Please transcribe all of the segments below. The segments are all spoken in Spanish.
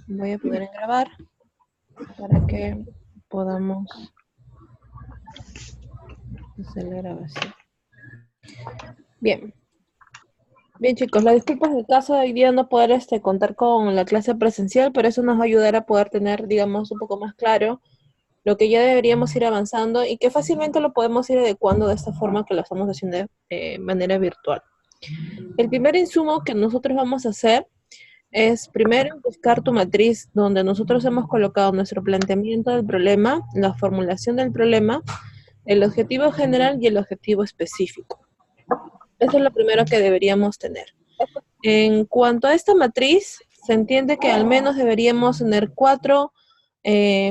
Voy a poner en grabar para que podamos hacer la grabación. Bien. Bien, chicos, la disculpa en el caso de hoy día no poder contar con la clase presencial, pero eso nos va a ayudar a poder tener, digamos, un poco más claro lo que ya deberíamos ir avanzando y que fácilmente lo podemos ir adecuando de esta forma que lo estamos haciendo de manera virtual. El primer insumo que nosotros vamos a hacer es primero buscar tu matriz donde nosotros hemos colocado nuestro planteamiento del problema, la formulación del problema, el objetivo general y el objetivo específico. Eso es lo primero que deberíamos tener. En cuanto a esta matriz, se entiende que al menos deberíamos tener 4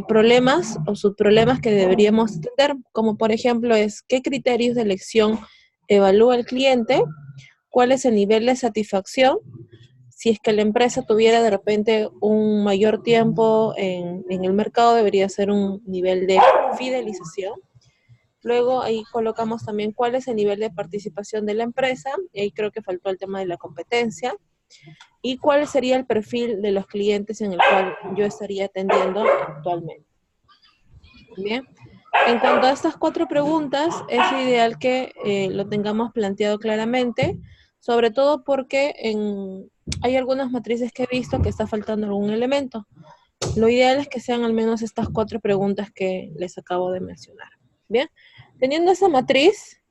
problemas o subproblemas que deberíamos entender, como por ejemplo es qué criterios de elección evalúa el cliente, cuál es el nivel de satisfacción, si es que la empresa tuviera de repente un mayor tiempo en el mercado, debería ser un nivel de fidelización. Luego ahí colocamos también cuál es el nivel de participación de la empresa, y ahí creo que faltó el tema de la competencia, y cuál sería el perfil de los clientes en el cual yo estaría atendiendo actualmente. Bien. En cuanto a estas 4 preguntas, es ideal que lo tengamos planteado claramente, sobre todo porque hay algunas matrices que he visto que está faltando algún elemento. Lo ideal es que sean al menos estas 4 preguntas que les acabo de mencionar. Bien, teniendo esa matriz,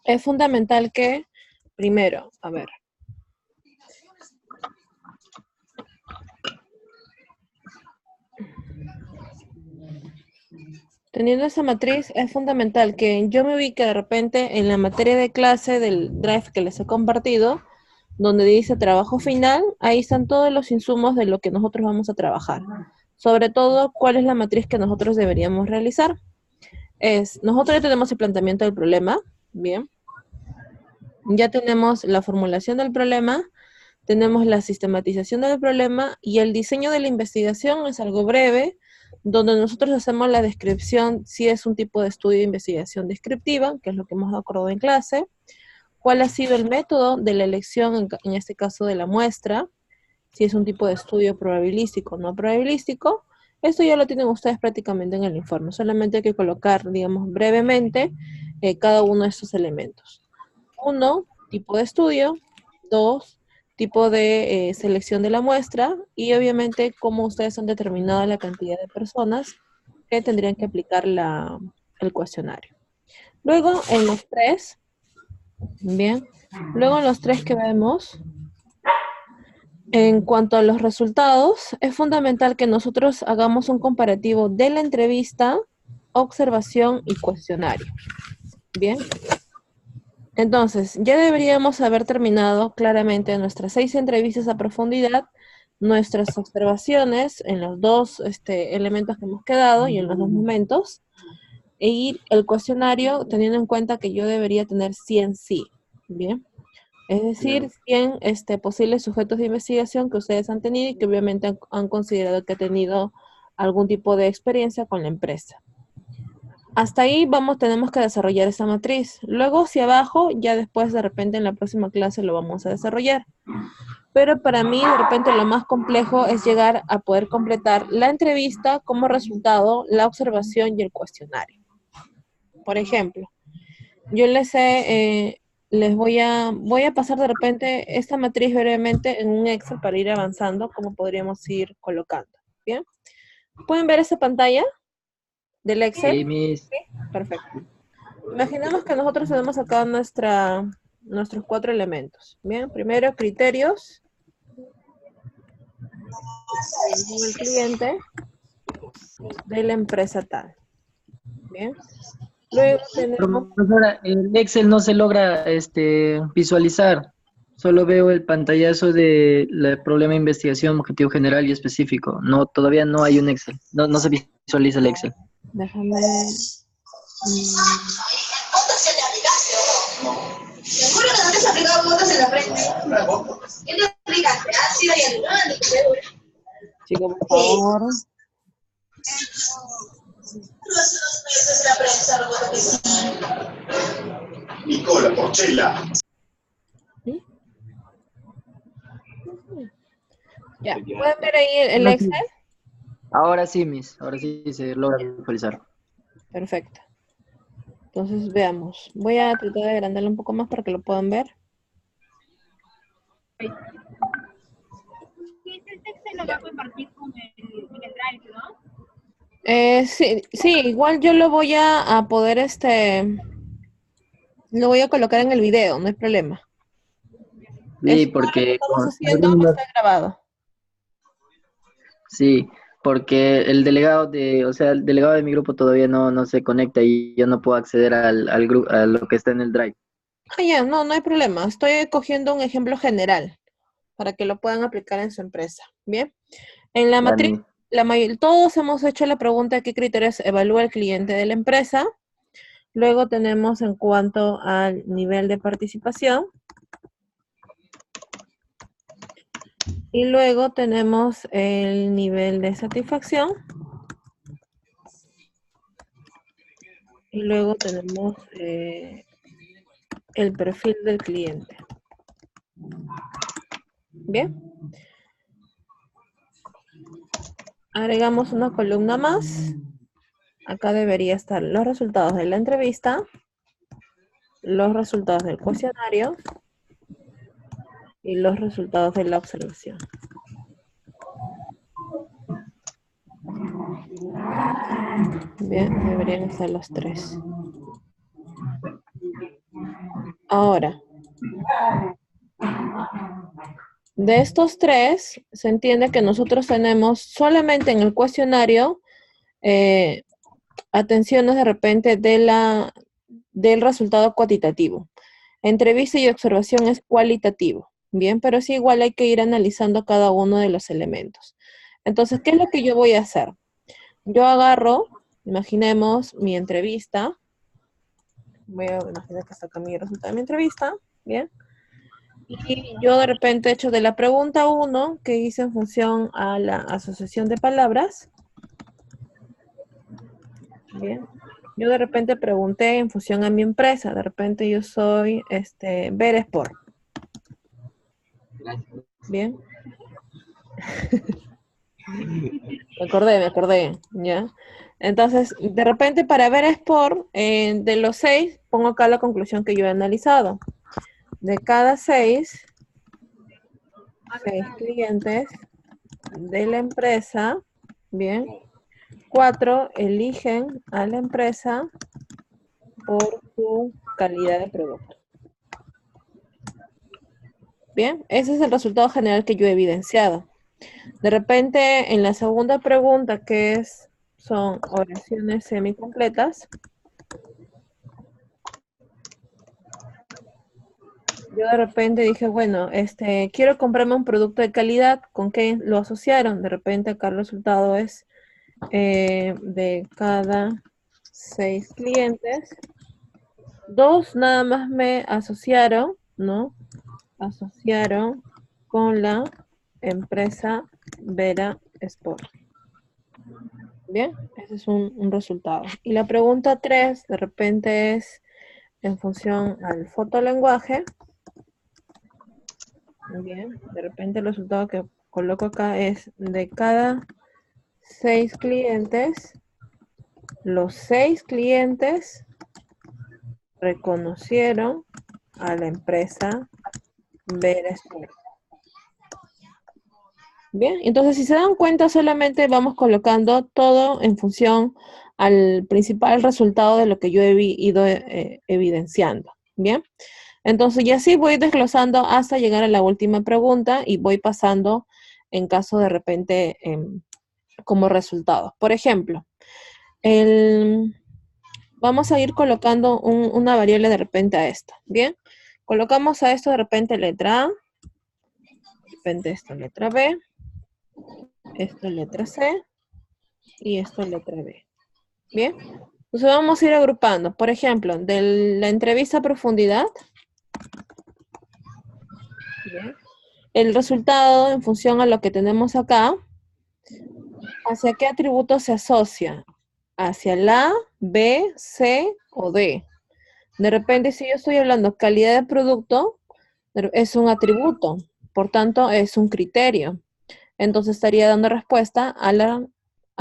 es fundamental que, primero, a ver, teniendo esa matriz, es fundamental que yo me ubique de repente en la materia de clase del Drive que les he compartido, donde dice trabajo final, ahí están todos los insumos de lo que nosotros vamos a trabajar. Sobre todo, cuál es la matriz que nosotros deberíamos realizar. Nosotros ya tenemos el planteamiento del problema, bien. Ya tenemos la formulación del problema, tenemos la sistematización del problema y el diseño de la investigación es algo breve, donde nosotros hacemos la descripción si es un tipo de estudio de investigación descriptiva, que es lo que hemos acordado en clase, cuál ha sido el método de la elección, en este caso de la muestra, si es un tipo de estudio probabilístico o no probabilístico. Esto ya lo tienen ustedes prácticamente en el informe, solamente hay que colocar, digamos, brevemente cada uno de estos elementos. 1, tipo de estudio. 2, tipo de selección de la muestra y obviamente cómo ustedes han determinado la cantidad de personas que tendrían que aplicar el cuestionario. Luego en los 3, bien, luego en los 3 que vemos, en cuanto a los resultados, es fundamental que nosotros hagamos un comparativo de la entrevista, observación y cuestionario. Bien. Entonces, ya deberíamos haber terminado claramente nuestras 6 entrevistas a profundidad, nuestras observaciones en los 2 elementos que hemos quedado y en los 2 momentos, y el cuestionario teniendo en cuenta que yo debería tener 100 sí, ¿bien? Es decir, 100 posibles sujetos de investigación que ustedes han tenido y que obviamente han considerado que ha tenido algún tipo de experiencia con la empresa. Hasta ahí tenemos que desarrollar esa matriz. Luego hacia abajo, ya después de repente en la próxima clase lo vamos a desarrollar. Pero para mí de repente lo más complejo es llegar a poder completar la entrevista como resultado, la observación y el cuestionario. Por ejemplo, yo les voy a pasar de repente esta matriz brevemente en un Excel para ir avanzando, como podríamos ir colocando. ¿Bien? ¿Pueden ver esa pantalla del Excel? Sí, Miss. Perfecto. Imaginemos que nosotros tenemos acá nuestros 4 elementos. Bien, primero criterios, el cliente de la empresa tal. Bien. Luego tenemos, Profesora, el Excel no se logra visualizar. Solo veo el pantallazo del problema de investigación, objetivo general y específico. No, todavía no hay un Excel. No, no se visualiza el Excel. déjame, Fotos en la aplicación. Seguro que no te has aplicado fotos en la frente. ¿Qué te aplicaste? Ácido hialurónico, seguro. chicos, por favor. Hace 2 meses la prensa robó. Nicola Porchela. ¿Sí? Ya, ¿pueden ver ahí el No, sí. Excel? Ahora sí, Miss. Ahora sí se logra visualizar. Perfecto. Entonces veamos. Voy a tratar de agrandarlo un poco más para que lo puedan ver. Sí, sí, igual yo lo voy a poder, lo voy a colocar en el video, no hay problema. Sí, Todo lo que porque estamos haciendo algunos, está grabado. sí, porque el delegado de, o sea, el delegado de mi grupo todavía no se conecta y yo no puedo acceder al grupo, a lo que está en el Drive. Ah, ya, no, no hay problema. Estoy cogiendo un ejemplo general para que lo puedan aplicar en su empresa. Bien. En la Ya, matriz, Miss. todos hemos hecho la pregunta de qué criterios evalúa el cliente de la empresa. Luego tenemos en cuanto al nivel de participación. Y luego tenemos el nivel de satisfacción. Y luego tenemos el perfil del cliente. Bien. Agregamos una columna más. Acá debería estar los resultados de la entrevista, los resultados del cuestionario y los resultados de la observación. Bien, deberían estar los tres. Ahora, de estos tres, se entiende que nosotros tenemos solamente en el cuestionario atenciones de repente del resultado cuantitativo. Entrevista y observación es cualitativo, bien, pero sí igual hay que ir analizando cada uno de los elementos. Entonces, ¿qué es lo que yo voy a hacer? Yo agarro, imaginemos mi entrevista, voy a imaginar que está acá mi resultado de mi entrevista, bien, y yo de repente he hecho de la pregunta 1 que hice en función a la asociación de palabras, bien, yo de repente pregunté en función a mi empresa, de repente yo soy Veresport, bien, me acordé, ¿ya? Entonces, de repente para Veresport, de los 6, pongo acá la conclusión que yo he analizado. De cada 6 clientes de la empresa, bien, 4 eligen a la empresa por su calidad de producto. Bien, ese es el resultado general que yo he evidenciado. De repente, en la segunda pregunta, son oraciones semicompletas, yo de repente dije, bueno, quiero comprarme un producto de calidad, ¿con qué lo asociaron? De repente acá el resultado es de cada 6 clientes, 2 nada más me asociaron, ¿no? Asociaron con la empresa Vera Sport. Bien, ese es un resultado. Y la pregunta 3 de repente es en función al fotolenguaje. Bien, de repente el resultado que coloco acá es de cada 6 clientes, los 6 clientes reconocieron a la empresa Vera Sport. Bien, entonces si se dan cuenta, solamente vamos colocando todo en función al principal resultado de lo que yo he ido evidenciando. Bien, entonces y así voy desglosando hasta llegar a la última pregunta y voy pasando en caso de repente como resultados. Por ejemplo, vamos a ir colocando una variable de repente a esto. Bien, colocamos a esto de repente letra A, de repente esto letra B, esto letra C y esto letra B. Bien, entonces vamos a ir agrupando. Por ejemplo, de la entrevista a profundidad, bien, el resultado en función a lo que tenemos acá, ¿hacia qué atributo se asocia? ¿Hacia la A, B, C o D? De repente, si yo estoy hablando calidad de producto, es un atributo, por tanto, es un criterio. entonces estaría dando respuesta a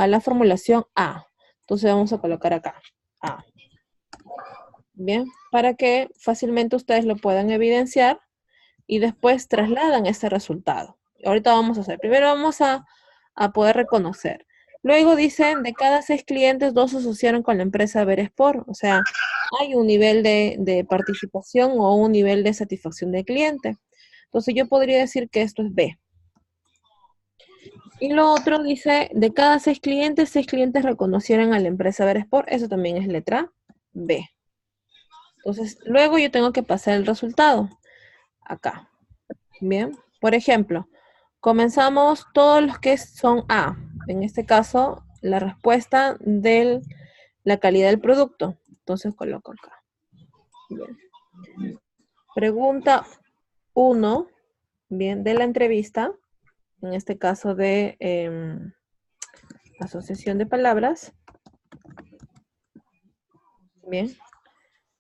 la formulación A. Entonces vamos a colocar acá, A. Bien, para que fácilmente ustedes lo puedan evidenciar y después trasladan ese resultado. Ahorita vamos a hacer. Primero vamos a poder reconocer. Luego dicen, de cada 6 clientes, 2 se asociaron con la empresa Veresport. O sea, hay un nivel de participación o un nivel de satisfacción del cliente. Entonces yo podría decir que esto es B. Y lo otro dice, de cada 6 clientes reconocieron a la empresa Veresport. Eso también es letra B. Entonces, luego yo tengo que pasar el resultado. Acá. Bien. Por ejemplo, comenzamos todos los que son A. En este caso, la respuesta de la calidad del producto. Entonces coloco acá. Bien. Pregunta 1, bien, de la entrevista. En este caso de asociación de palabras. Bien.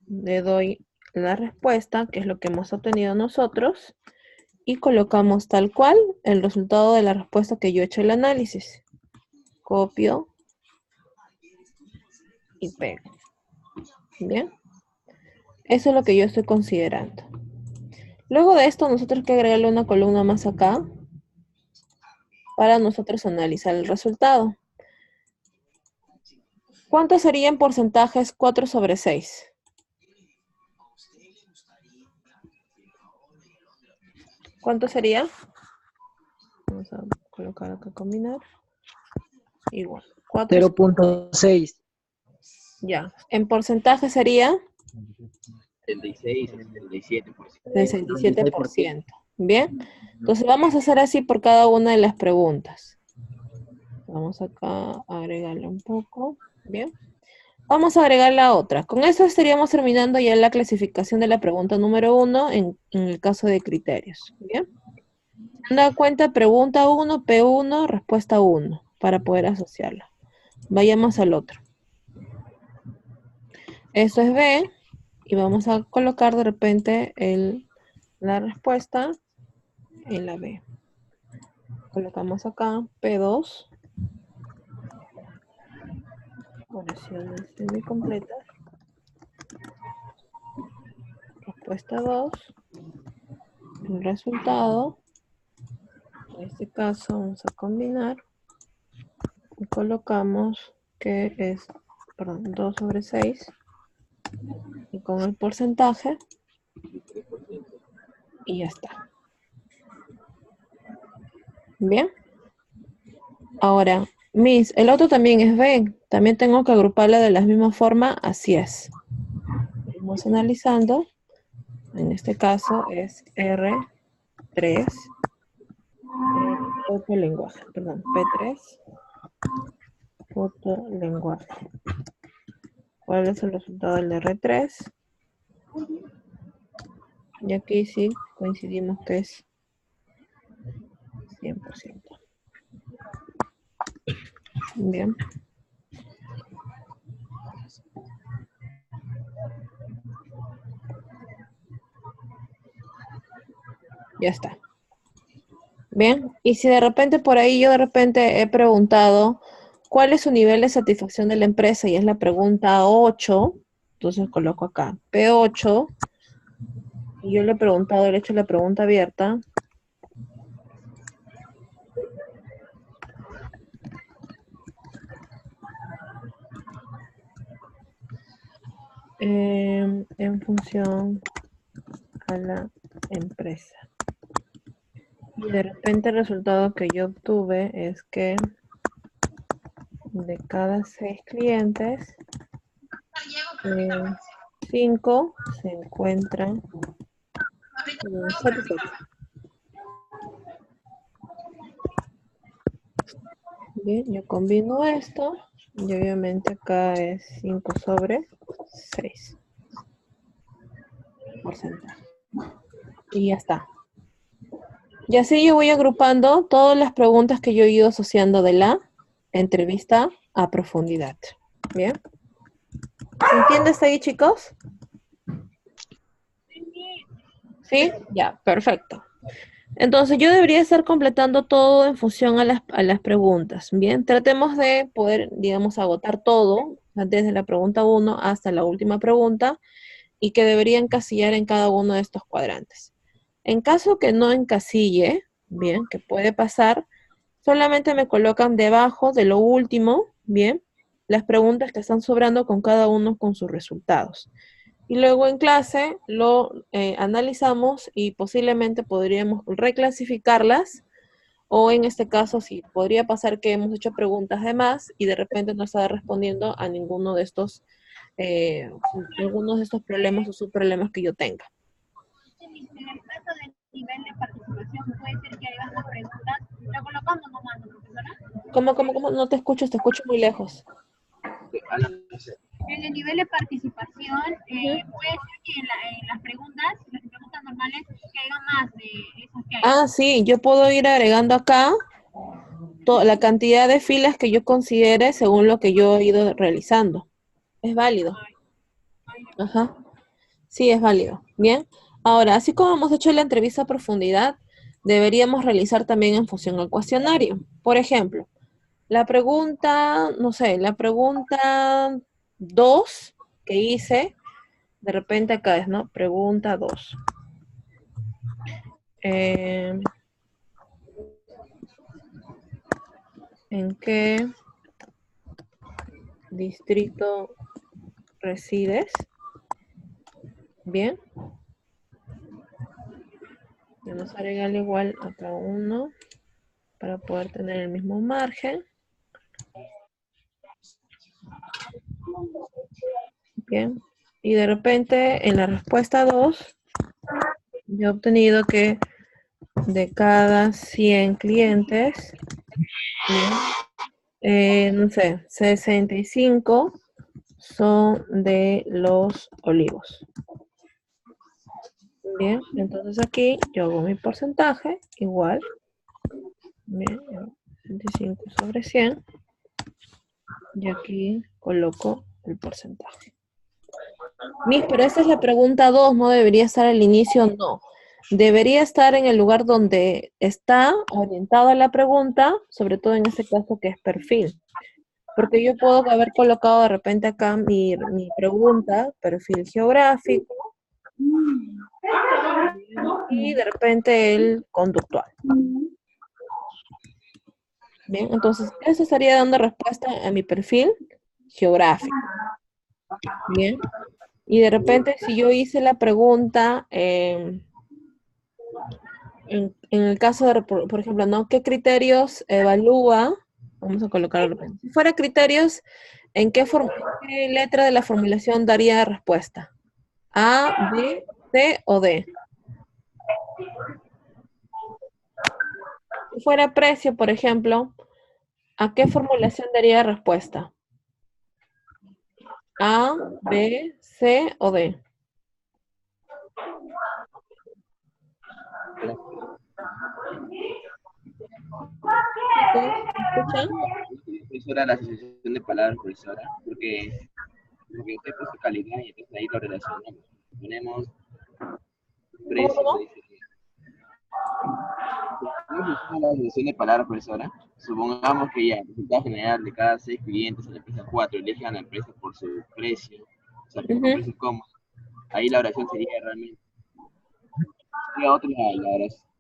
Le doy la respuesta, que es lo que hemos obtenido nosotros, y colocamos tal cual el resultado de la respuesta que yo he hecho el análisis. Copio y pego. Bien. Eso es lo que yo estoy considerando. Luego de esto, nosotros hay que agregarle una columna más acá para nosotros analizar el resultado. ¿Cuántos serían porcentajes 4 sobre 6? ¿Cuánto sería? Vamos a colocar acá combinar. Igual. 0.6. Ya. En porcentaje sería 76, 67%. 67%. Bien. Entonces vamos a hacer así por cada una de las preguntas. Vamos acá a agregarle un poco. Bien. Vamos a agregar la otra. Con eso estaríamos terminando ya la clasificación de la pregunta número 1 en el caso de criterios. Bien. Se dan cuenta, pregunta 1, P1, respuesta 1, para poder asociarla. Vayamos al otro. Esto es B, y vamos a colocar de repente la respuesta en la B. Colocamos acá P2. Oraciones semicompletas. Respuesta 2. El resultado. En este caso vamos a combinar. Y colocamos que es, 2 sobre 6. Y con el porcentaje. Y ya está. Bien. Ahora, el otro también es B. También tengo que agruparla de la misma forma, así es. Vamos analizando. En este caso es R3. Fotolenguaje, perdón, P3. Fotolenguaje. ¿Cuál es el resultado del R3? Y aquí sí coincidimos que es 100%. Bien. Ya está. Bien. Y si de repente por ahí yo de repente he preguntado ¿cuál es su nivel de satisfacción de la empresa? Y es la pregunta 8. Entonces coloco acá P8. Y yo le he preguntado, le he hecho la pregunta abierta. En función a la empresa. Y de repente el resultado que yo obtuve es que de cada 6 clientes, 5 se encuentran satisfechos. Bien, yo combino esto y obviamente acá es 5 sobre 6 porcentaje. Y ya está. Y así yo voy agrupando todas las preguntas que yo he ido asociando de la entrevista a profundidad. ¿Bien? ¿Se entiende hasta ahí, chicos? ¿Sí? Ya, perfecto. Entonces yo debería estar completando todo en función a las preguntas. Bien, tratemos de poder, digamos, agotar todo, desde la pregunta uno hasta la última pregunta, y que debería encasillar en cada uno de estos cuadrantes. En caso que no encasille, bien, que puede pasar, solamente me colocan debajo de lo último, bien, las preguntas que están sobrando con cada uno con sus resultados. Y luego en clase lo analizamos y posiblemente podríamos reclasificarlas, o en este caso sí, podría pasar que hemos hecho preguntas de más y de repente no está respondiendo a ninguno de estos, algunos de estos problemas o subproblemas que yo tenga. En el caso del nivel de participación, puede ser que hagas las preguntas, lo colocamos nomás, ¿no, profesora? ¿Cómo? No te escucho muy lejos. En el nivel de participación, puede ser que en las preguntas normales, que haya más de esas que hay. Ah, sí, yo puedo ir agregando acá la cantidad de filas que yo considere según lo que yo he ido realizando. Es válido. Ajá. Sí, es válido. Bien. Ahora, así como hemos hecho la entrevista a profundidad, deberíamos realizar también en función al cuestionario. Por ejemplo, la pregunta, no sé, la pregunta 2 que hice, de repente acá es, ¿no? Pregunta 2. ¿En qué distrito resides? Bien. Vamos a agregarle igual a cada uno para poder tener el mismo margen. Bien. Y de repente en la respuesta 2, yo he obtenido que de cada 100 clientes, no sé, 65 son de Los Olivos. Bien, entonces aquí yo hago mi porcentaje igual. Bien, 65 sobre 100. Y aquí coloco el porcentaje. Pero esta es la pregunta 2, ¿no debería estar al inicio? No. Debería estar en el lugar donde está orientada la pregunta, sobre todo en este caso que es perfil. Porque yo puedo haber colocado de repente acá mi pregunta, perfil geográfico, y de repente el conductual. Bien, entonces eso estaría dando respuesta a mi perfil geográfico. Bien. Y de repente si yo hice la pregunta, en el caso de, por ejemplo, ¿no? ¿Qué criterios evalúa? Vamos a colocarlo. Si fuera criterios, ¿en qué letra de la formulación daría respuesta? ¿A, B, C o D? Si fuera precio, por ejemplo, ¿a qué formulación daría respuesta? ¿A, B, C o D? ¿Me escuchan? Profesora, la asociación de palabras, profesora, porque usted puso calidad y entonces ahí lo relacionamos. Ponemos precio, ¿Cómo? dice. La asociación de palabras, profesora. Supongamos que ya, el resultado general de cada 6 clientes en la empresa 4 eligen a la empresa por su precio, o sea, por precios cómodos. Ahí la oración sería realmente. Sería otra,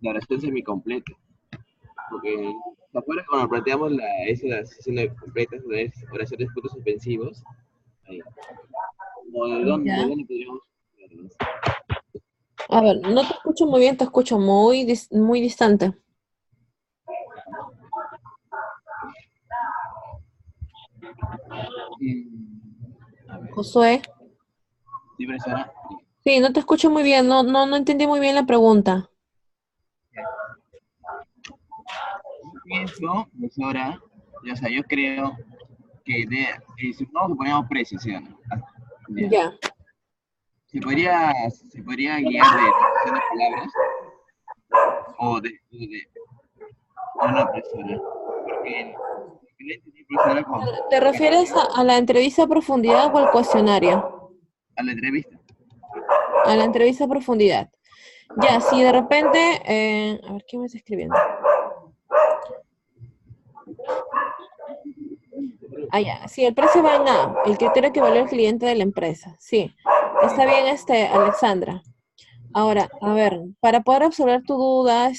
la oración semicompleta. Porque, ¿se acuerdan cuando planteamos esa sesión de completas, oraciones puntos suspensivos? Ahí. ¿De dónde podríamos? A ver, no te escucho muy bien, te escucho muy distante. Josué. Sí, profesora. Sí, no te escucho muy bien, no entendí muy bien la pregunta. Pienso, profesora, o sea, yo creo que supongamos que ponemos precios, ¿sí o no? Ya. Se podría guiar de asociación de palabras o o no, profesora. Porque le entendí, profesora, ¿Te refieres a la entrevista a profundidad o al cuestionario? a la entrevista. A la entrevista a profundidad. Ya, si de repente, a ver, ¿quién me está escribiendo? Ah, ya, sí, el precio va en A, el criterio que evalúa el cliente de la empresa. Sí, está bien, Alexandra. Ahora, a ver, para poder resolver tu duda,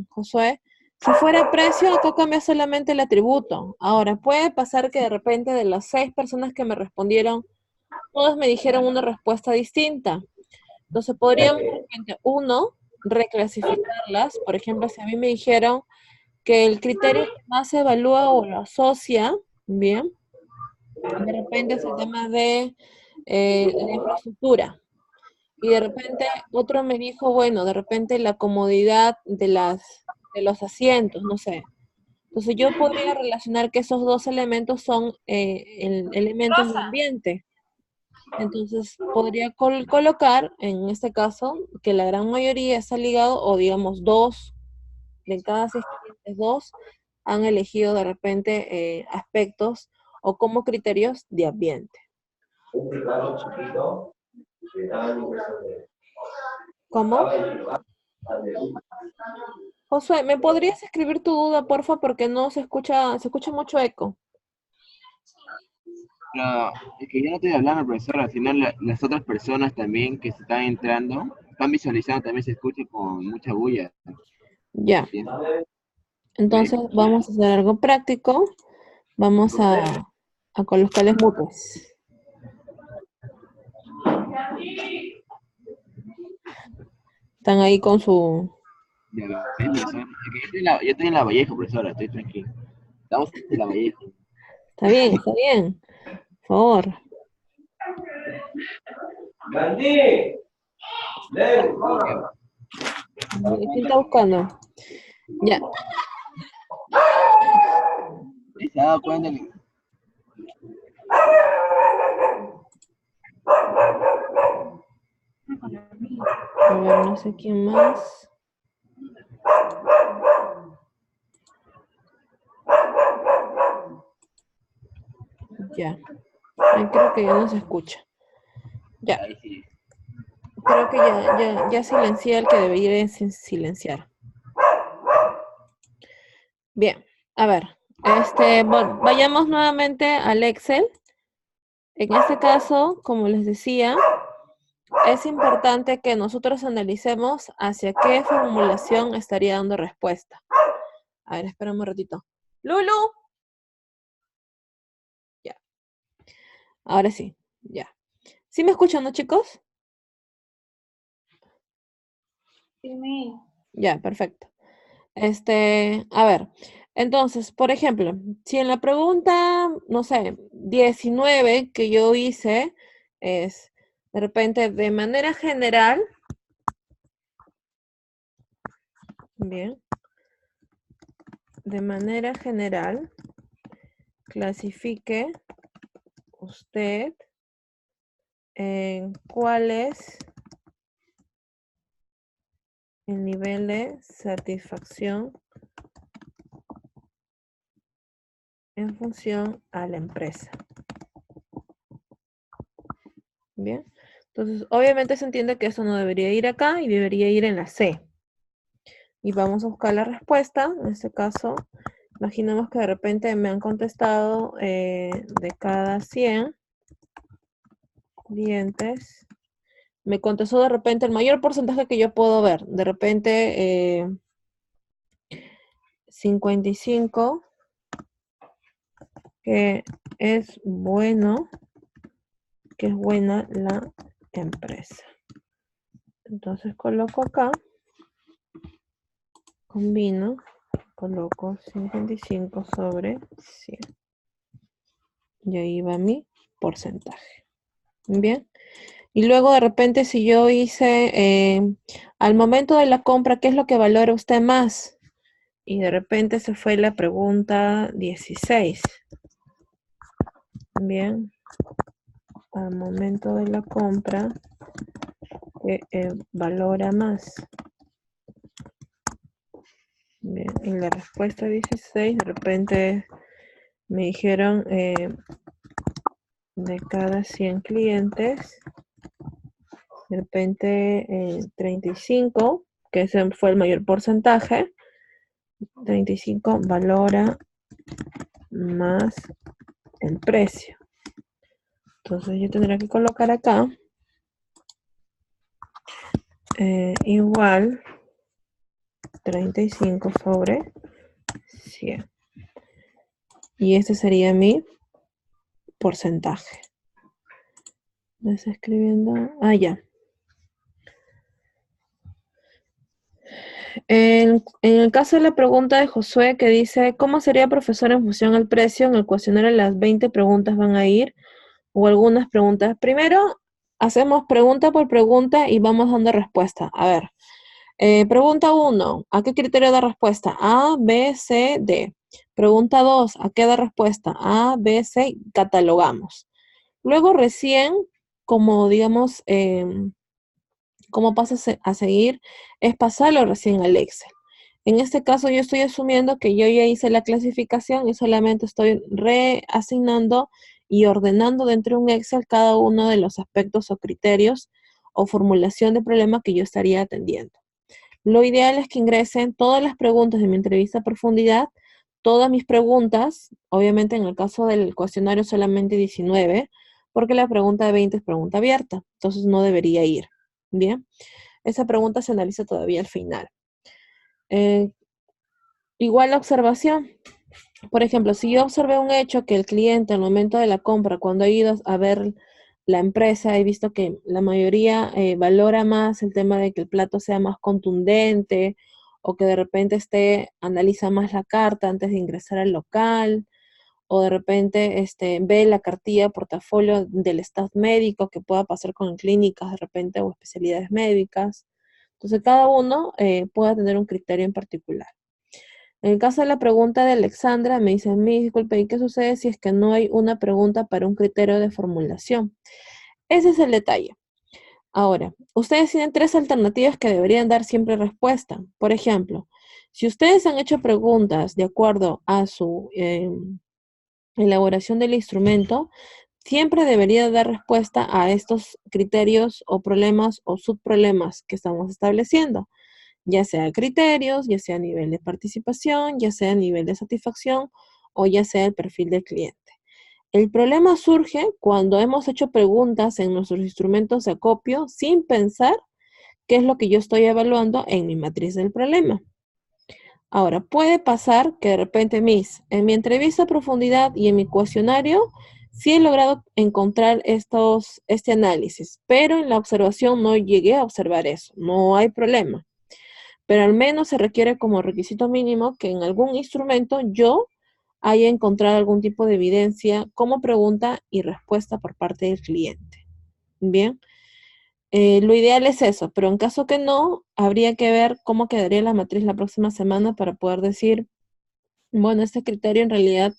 Josué, si fuera precio, acá cambia solamente el atributo. Ahora, puede pasar que de repente de las 6 personas que me respondieron, todas me dijeron una respuesta distinta. Entonces, podríamos de repente, uno, reclasificarlas. Por ejemplo, si a mí me dijeron que el criterio que más se evalúa o lo asocia, bien, de repente es el tema de la infraestructura. Y de repente otro me dijo, bueno, de repente la comodidad de los asientos, no sé. Entonces yo podría relacionar que esos dos elementos son elementos de ambiente. Entonces podría colocar, en este caso, que la gran mayoría está ligado, o digamos dos, de cada 6 clientes, dos han elegido de repente aspectos o como criterios de ambiente. ¿Cómo? Josué, ¿me podrías escribir tu duda, porfa? Porque no se escucha mucho eco. Pero es que yo no estoy hablando, profesor, al final las otras personas también que se están entrando, están visualizando, también se escucha con mucha bulla. Ya, ¿Entiendes? entonces vamos a hacer algo práctico. Vamos a colocarles mutes. Están ahí con su... Ya, profesor. Es que yo estoy en la Vallejo, profesora, estoy tranquilo. Estamos en la Vallejo. Está bien, está bien. Por favor. ¿Quién está buscando? Ya, ¿Se ha dado cuenta que a ver, no sé quién más. Ya. Ay, creo que ya no se escucha. Ya, ahí sí? creo que ya silencié el que debería silenciar. Bien, a ver. Vayamos nuevamente al Excel. En este caso, como les decía, es importante que nosotros analicemos hacia qué formulación estaría dando respuesta. A ver, espera un ratito. Lulu. Ya, ahora sí, ya. ¿Sí me escuchan, no, chicos? Sí. Ya, perfecto. A ver, entonces, por ejemplo, si en la pregunta, no sé, 19 que yo hice es, de repente, de manera general, bien, de manera general, clasifique usted en cuál es el nivel de satisfacción en función a la empresa. Bien, entonces obviamente se entiende que eso no debería ir acá y debería ir en la C. Y vamos a buscar la respuesta. En este caso, imaginemos que de repente me han contestado de cada 100 clientes, me contestó de repente el mayor porcentaje que yo puedo ver. De repente 55, que es bueno, que es buena la empresa. Entonces coloco acá, combino, coloco 55 sobre 100. Y ahí va mi porcentaje. Bien. Y luego de repente si yo hice, al momento de la compra, ¿qué es lo que valora usted más? Y de repente se fue la pregunta 16. Bien. Al momento de la compra, ¿qué valora más? Bien. Y la respuesta 16, de repente me dijeron de cada 100 clientes, De repente 35, que ese fue el mayor porcentaje. 35 valora más el precio. Entonces yo tendría que colocar acá igual 35 sobre 100. Y este sería mi porcentaje. ¿Me está escribiendo? Ah, ya. En el caso de la pregunta de Josué que dice, ¿cómo sería profesor en función al precio? En el cuestionario las 20 preguntas van a ir, o algunas preguntas. Primero, hacemos pregunta por pregunta y vamos dando respuesta. A ver, pregunta 1, ¿a qué criterio da respuesta? A, B, C, D. Pregunta 2, ¿a qué da respuesta? A, B, C, catalogamos. Luego recién, como digamos, cómo pasa a seguir, es pasarlo recién al Excel. En este caso yo estoy asumiendo que yo ya hice la clasificación y solamente estoy reasignando y ordenando dentro de un Excel cada uno de los aspectos o criterios o formulación de problema que yo estaría atendiendo. Lo ideal es que ingresen todas las preguntas de mi entrevista a profundidad, todas mis preguntas, obviamente en el caso del cuestionario solamente 19, porque la pregunta de 20 es pregunta abierta, entonces no debería ir. Bien, esa pregunta se analiza todavía al final. Igual la observación. Por ejemplo, si yo observé un hecho que el cliente al momento de la compra, cuando ha ido a ver la empresa, he visto que la mayoría valora más el tema de que el plato sea más contundente o que de repente analiza más la carta antes de ingresar al local o de repente ve la cartilla, portafolio del staff médico que pueda pasar con clínicas de repente o especialidades médicas. Entonces cada uno puede tener un criterio en particular. En el caso de la pregunta de Alexandra, me dice, disculpe, ¿y qué sucede si es que no hay una pregunta para un criterio de formulación? Ese es el detalle. Ahora, ustedes tienen 3 alternativas que deberían dar siempre respuesta. Por ejemplo, si ustedes han hecho preguntas de acuerdo a su elaboración del instrumento, siempre debería dar respuesta a estos criterios o problemas o subproblemas que estamos estableciendo, ya sea criterios, ya sea nivel de participación, ya sea nivel de satisfacción o ya sea el perfil del cliente. El problema surge cuando hemos hecho preguntas en nuestros instrumentos de acopio sin pensar qué es lo que yo estoy evaluando en mi matriz del problema. Ahora, puede pasar que de repente, en mi entrevista a profundidad y en mi cuestionario, sí he logrado encontrar este análisis, pero en la observación no llegué a observar eso. No hay problema. Pero al menos se requiere como requisito mínimo que en algún instrumento yo haya encontrado algún tipo de evidencia como pregunta y respuesta por parte del cliente. Bien. Lo ideal es eso, pero en caso que no, habría que ver cómo quedaría la matriz la próxima semana para poder decir, bueno, este criterio en realidad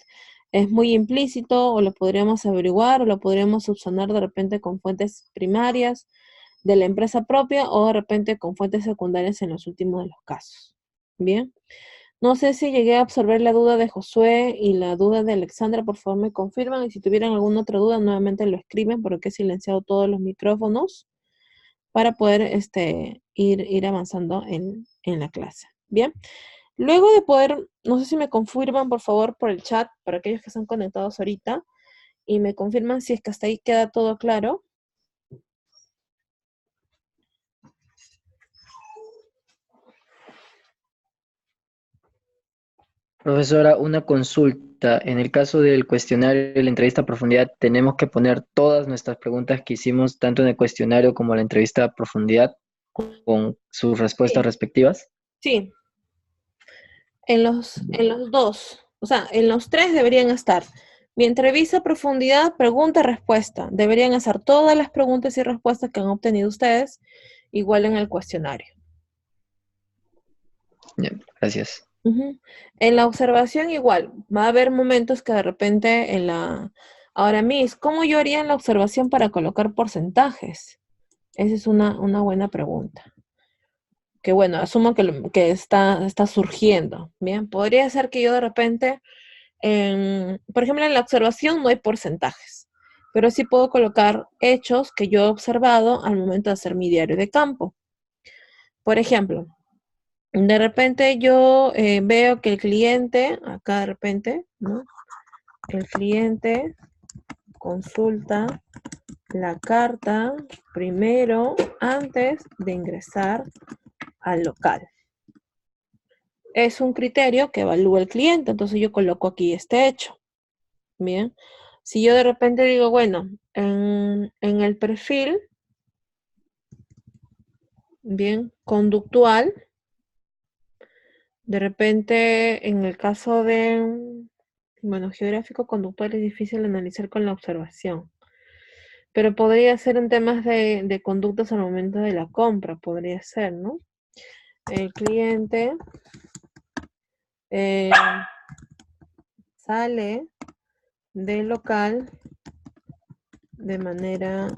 es muy implícito o lo podríamos averiguar o lo podríamos subsanar de repente con fuentes primarias de la empresa propia o de repente con fuentes secundarias en los últimos de los casos. Bien. No sé si llegué a absorber la duda de Josué y la duda de Alexandra, por favor me confirman y si tuvieran alguna otra duda nuevamente lo escriben porque he silenciado todos los micrófonos para poder ir avanzando en la clase. Bien, luego de poder, no sé si me confirman por favor por el chat, para aquellos que están conectados ahorita, y me confirman si es que hasta ahí queda todo claro. Profesora, una consulta. En el caso del cuestionario de la entrevista a profundidad, ¿tenemos que poner todas nuestras preguntas que hicimos, tanto en el cuestionario como en la entrevista a profundidad, con sus respuestas Sí, respectivas? sí, en los dos, o sea, en los 3 deberían estar. Mi entrevista a profundidad, pregunta-respuesta. Deberían estar todas las preguntas y respuestas que han obtenido ustedes, igual en el cuestionario. Bien, gracias. En la observación igual, va a haber momentos que de repente Ahora, ¿cómo yo haría en la observación para colocar porcentajes? Esa es una buena pregunta. Que bueno, asumo que está surgiendo. Bien, podría ser que yo de repente, por ejemplo, en la observación no hay porcentajes, pero sí puedo colocar hechos que yo he observado al momento de hacer mi diario de campo. Por ejemplo, de repente yo veo que el cliente, acá de repente, ¿no? El cliente consulta la carta primero antes de ingresar al local. Es un criterio que evalúa el cliente, entonces yo coloco aquí este hecho. Bien, si yo de repente digo, bueno, en el perfil, bien, conductual, de repente en el caso de, bueno, geográfico conductual es difícil analizar con la observación, pero podría ser en temas de conductas al momento de la compra, podría ser, ¿no? El cliente sale del local de manera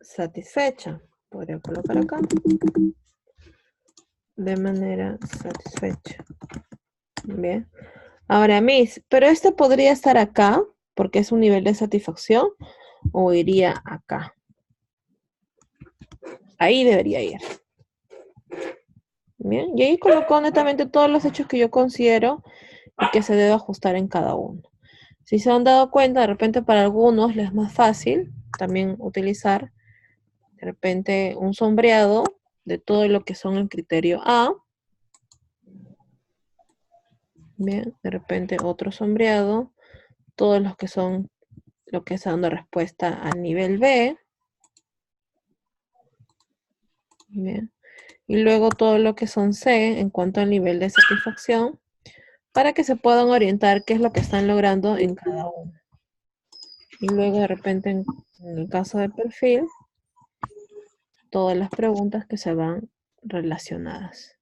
satisfecha. Podría colocar acá. De manera satisfecha. Bien. Ahora, Miss, pero este podría estar acá, porque es un nivel de satisfacción, o iría acá. Ahí debería ir. Bien. Y ahí coloco netamente todos los hechos que yo considero y que se debe ajustar en cada uno. Si se han dado cuenta, de repente para algunos les es más fácil también utilizar de repente un sombreado de todo lo que son el criterio A. Bien, de repente otro sombreado, todos los que son lo que está dando respuesta al nivel B. Bien. Y luego todo lo que son C en cuanto al nivel de satisfacción, para que se puedan orientar qué es lo que están logrando en cada uno. Y luego de repente en el caso del perfil, todas las preguntas que se van relacionadas.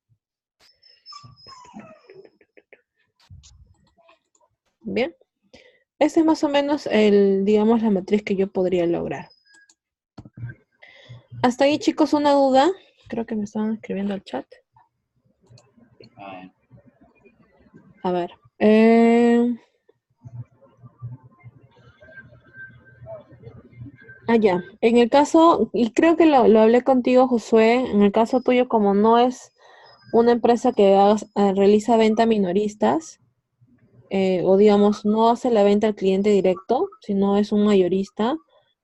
Bien. Esa es más o menos digamos, la matriz que yo podría lograr. Hasta ahí, chicos, una duda. Creo que me estaban escribiendo al chat. A ver. Ya. En el caso, y creo que lo hablé contigo, Josué, en el caso tuyo, como no es una empresa que realiza venta a minoristas, o digamos, no hace la venta al cliente directo, sino es un mayorista,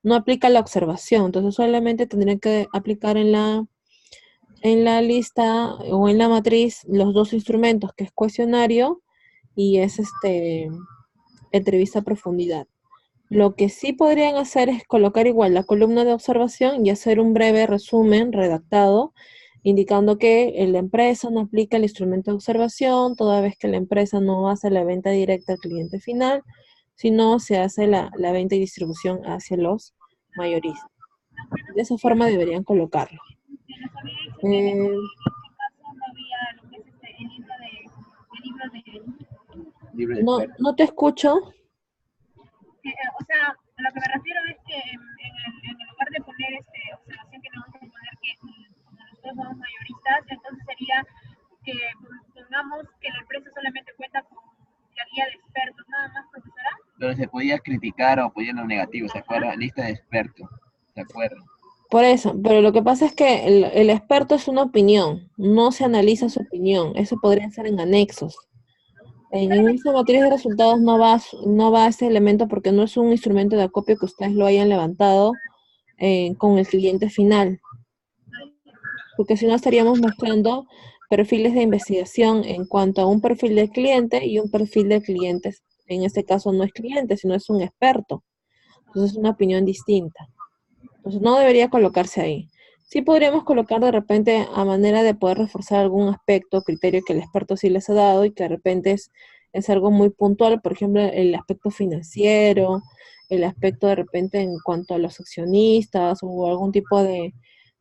no aplica la observación. Entonces, solamente tendría que aplicar en la lista o en la matriz los dos instrumentos, que es cuestionario y es entrevista a profundidad. Lo que sí podrían hacer es colocar igual la columna de observación y hacer un breve resumen redactado, indicando que la empresa no aplica el instrumento de observación, toda vez que la empresa no hace la venta directa al cliente final, sino se hace la venta y distribución hacia los mayoristas. De esa forma deberían colocarlo. No te escucho. O sea, a lo que me refiero es que en lugar de poner observación que no vamos a poner que como nosotros somos mayoristas, entonces sería que pongamos que la empresa solamente cuenta con la guía de expertos, nada más, profesora. Pero se podía criticar o apoyar lo negativo, ¿se acuerda? Lista de expertos, ¿se acuerda? Por eso, pero lo que pasa es que el experto es una opinión, no se analiza su opinión, eso podría ser en anexos. En esta matriz de resultados no va ese elemento porque no es un instrumento de acopio que ustedes lo hayan levantado con el cliente final. Porque si no estaríamos mostrando perfiles de investigación en cuanto a un perfil de cliente y un perfil de clientes. En este caso no es cliente, sino es un experto. Entonces es una opinión distinta. Entonces no debería colocarse ahí. Sí podríamos colocar de repente a manera de poder reforzar algún aspecto, criterio que el experto sí les ha dado y que de repente es algo muy puntual, por ejemplo, el aspecto financiero, el aspecto de repente en cuanto a los accionistas o algún tipo de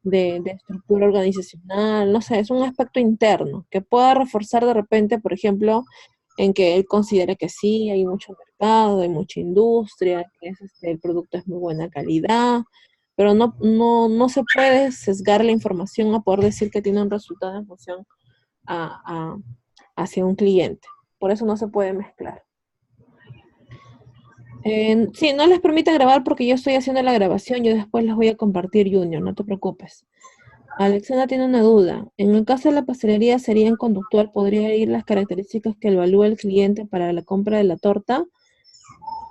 estructura organizacional, no sé, es un aspecto interno que pueda reforzar de repente, por ejemplo, en que él considere que sí, hay mucho mercado, hay mucha industria, que el producto es muy buena calidad, pero no se puede sesgar la información a poder decir que tiene un resultado en función hacia un cliente. Por eso no se puede mezclar. Sí, no les permite grabar porque yo estoy haciendo la grabación, yo después las voy a compartir, Junior, no te preocupes. Alexandra tiene una duda. En el caso de la pastelería, ¿sería en conductual? ¿Podría ir las características que evalúa el cliente para la compra de la torta?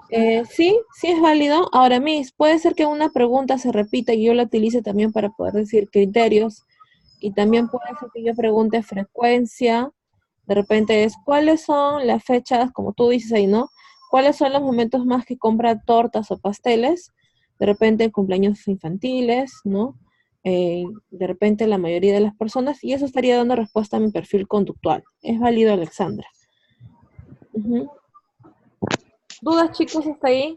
Sí, sí es válido. Ahora, Miss, puede ser que una pregunta se repita y yo la utilice también para poder decir criterios. Y también puede ser que yo pregunte frecuencia. De repente es, ¿cuáles son las fechas, como tú dices ahí, ¿no? ¿Cuáles son los momentos más que compra tortas o pasteles? De repente cumpleaños infantiles, ¿no? De repente la mayoría de las personas. Y eso estaría dando respuesta a mi perfil conductual. Es válido, Alexandra. Ujú. ¿Dudas, chicos, hasta ahí?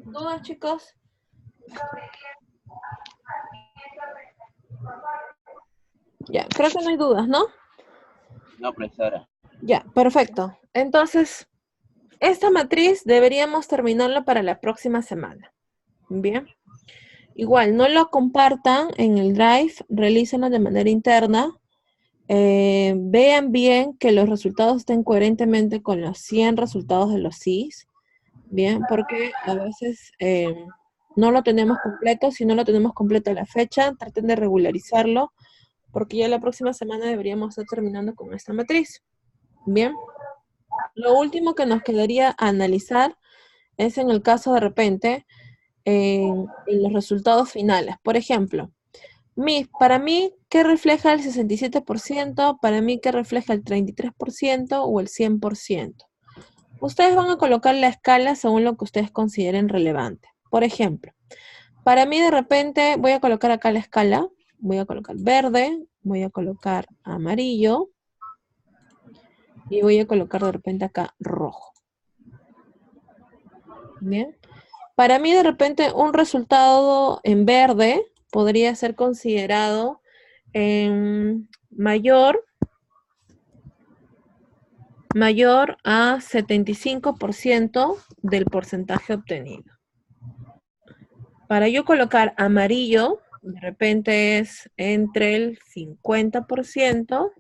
¿Dudas, chicos? Ya, creo que no hay dudas, ¿no? No, profesora. Ya, perfecto. Entonces, esta matriz deberíamos terminarla para la próxima semana. Bien. Igual, no lo compartan en el Drive, realícenlo de manera interna. Vean bien que los resultados estén coherentemente con los 100 resultados de los SIS. Bien, porque a veces no lo tenemos completo. Si no lo tenemos completo a la fecha, traten de regularizarlo, porque ya la próxima semana deberíamos estar terminando con esta matriz. Bien. Lo último que nos quedaría analizar es en el caso de repente en los resultados finales. Por ejemplo, para mí, ¿qué refleja el 67%? Para mí, ¿qué refleja el 33% o el 100%? Ustedes van a colocar la escala según lo que ustedes consideren relevante. Por ejemplo, para mí de repente voy a colocar acá la escala, voy a colocar verde, voy a colocar amarillo y voy a colocar de repente acá rojo. Bien. Para mí de repente un resultado en verde podría ser considerado mayor a 75% del porcentaje obtenido. Para yo colocar amarillo, de repente es entre el 50%,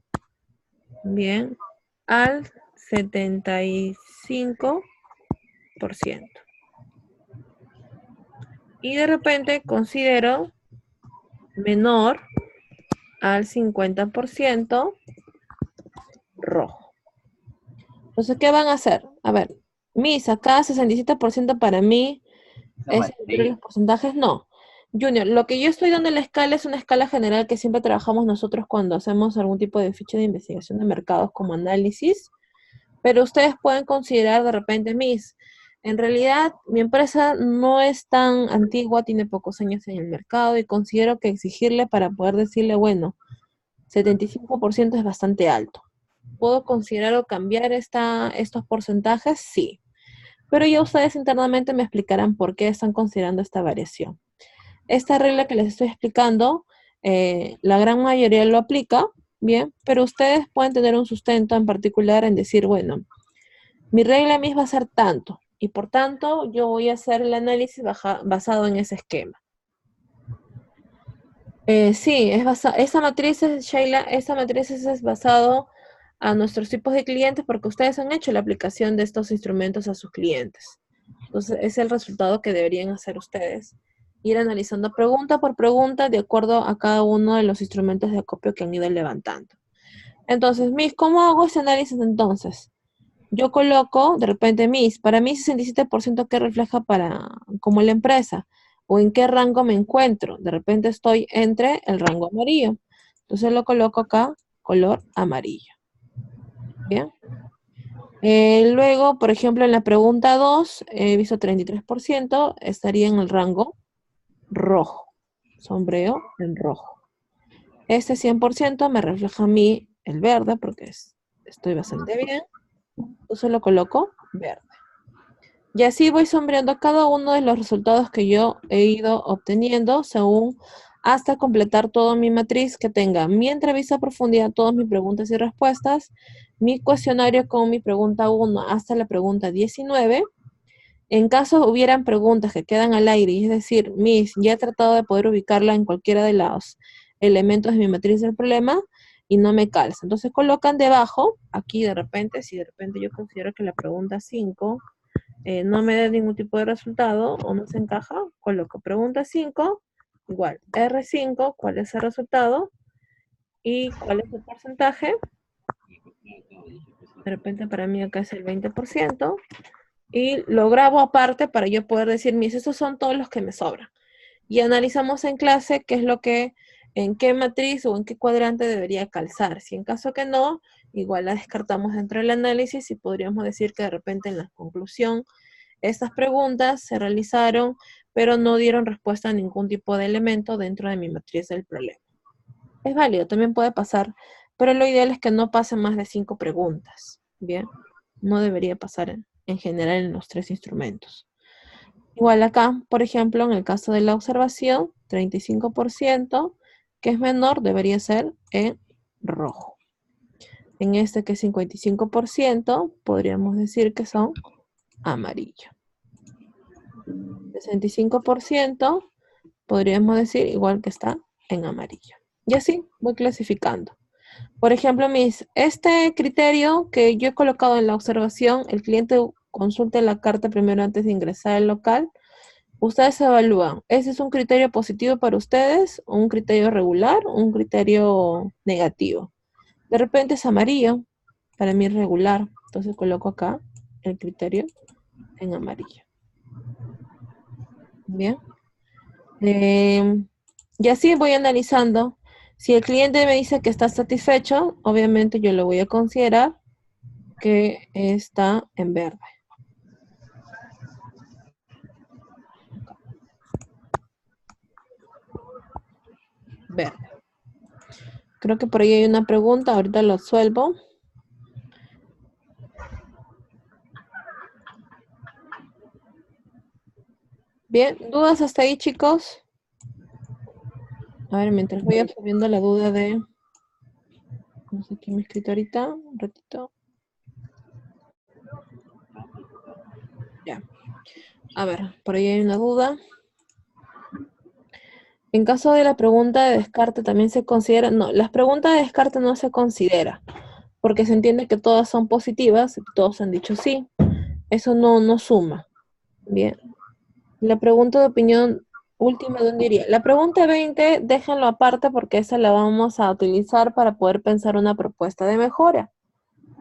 bien, al 75%. Y de repente considero menor al 50% rojo. Entonces, ¿qué van a hacer? A ver, Miss, acá 67% para mí es entre los porcentajes. No. Junior, lo que yo estoy dando en la escala es una escala general que siempre trabajamos nosotros cuando hacemos algún tipo de ficha de investigación de mercados como análisis, pero ustedes pueden considerar de repente, Miss, en realidad mi empresa no es tan antigua, tiene pocos años en el mercado y considero que exigirle para poder decirle, bueno, 75% es bastante alto. ¿Puedo considerar o cambiar estos porcentajes? Sí. Pero ya ustedes internamente me explicarán por qué están considerando esta variación. Esta regla que les estoy explicando, la gran mayoría lo aplica, bien, pero ustedes pueden tener un sustento en particular en decir, bueno, mi regla misma va a ser tanto, y por tanto yo voy a hacer el análisis basado en ese esquema. Sí, esa matriz, Sheila, esa matriz es basado a nuestros tipos de clientes porque ustedes han hecho la aplicación de estos instrumentos a sus clientes. Entonces, es el resultado que deberían hacer ustedes. Ir analizando pregunta por pregunta de acuerdo a cada uno de los instrumentos de acopio que han ido levantando. Entonces, Miss, ¿cómo hago ese análisis entonces? Yo coloco, de repente, para mí 67% que refleja como la empresa, o en qué rango me encuentro. De repente estoy entre el rango amarillo. Entonces lo coloco acá, color amarillo. Bien. Luego, por ejemplo, en la pregunta 2, he visto 33%, estaría en el rango rojo. Sombreo en rojo. Este 100% me refleja a mí el verde, porque estoy bastante bien. Entonces lo coloco verde. Y así voy sombreando cada uno de los resultados que yo he ido obteniendo según hasta completar toda mi matriz que tenga mi entrevista a profundidad, todas mis preguntas y respuestas, mi cuestionario con mi pregunta 1 hasta la pregunta 19 En caso hubieran preguntas que quedan al aire, y es decir, Miss, ya he tratado de poder ubicarla en cualquiera de los elementos de mi matriz del problema y no me calza. Entonces colocan debajo, aquí de repente, si de repente yo considero que la pregunta 5 no me da ningún tipo de resultado o no se encaja, coloco pregunta 5, igual R5, ¿cuál es el resultado? ¿Y cuál es el porcentaje? De repente para mí acá es el 20%. Y lo grabo aparte para yo poder decir, mis, esos son todos los que me sobran. Y analizamos en clase qué es lo que, en qué matriz o en qué cuadrante debería calzar. Si en caso que no, igual la descartamos dentro del análisis y podríamos decir que de repente en la conclusión estas preguntas se realizaron, pero no dieron respuesta a ningún tipo de elemento dentro de mi matriz del problema. Es válido, también puede pasar, pero lo ideal es que no pase más de 5 preguntas. Bien, no debería pasar en general en los 3 instrumentos. Igual acá, por ejemplo, en el caso de la observación, 35%, que es menor, debería ser en rojo. En este que es 55%, podríamos decir que son amarillo. 65%, podríamos decir igual que está en amarillo. Y así voy clasificando. Por ejemplo, este criterio que yo he colocado en la observación, el cliente consulte la carta primero antes de ingresar al local. Ustedes evalúan, ¿ese es un criterio positivo para ustedes? ¿Un criterio regular? ¿Un criterio negativo? De repente es amarillo, para mí es regular. Entonces coloco acá el criterio en amarillo. Bien. Y así voy analizando. Si el cliente me dice que está satisfecho, obviamente yo lo voy a considerar que está en verde. Verde. Creo que por ahí hay una pregunta, ahorita lo suelvo. Bien, ¿dudas hasta ahí, chicos? A ver, mientras voy absorbiendo la duda de... No sé quién me ha escrito ahorita, un ratito. Ya. A ver, por ahí hay una duda. En caso de la pregunta de descarte también se considera... No, las preguntas de descarte no se considera, porque se entiende que todas son positivas, todos han dicho sí. Eso no suma. Bien. La pregunta de opinión última, ¿dónde iría? La pregunta 20, déjenlo aparte porque esa la vamos a utilizar para poder pensar una propuesta de mejora.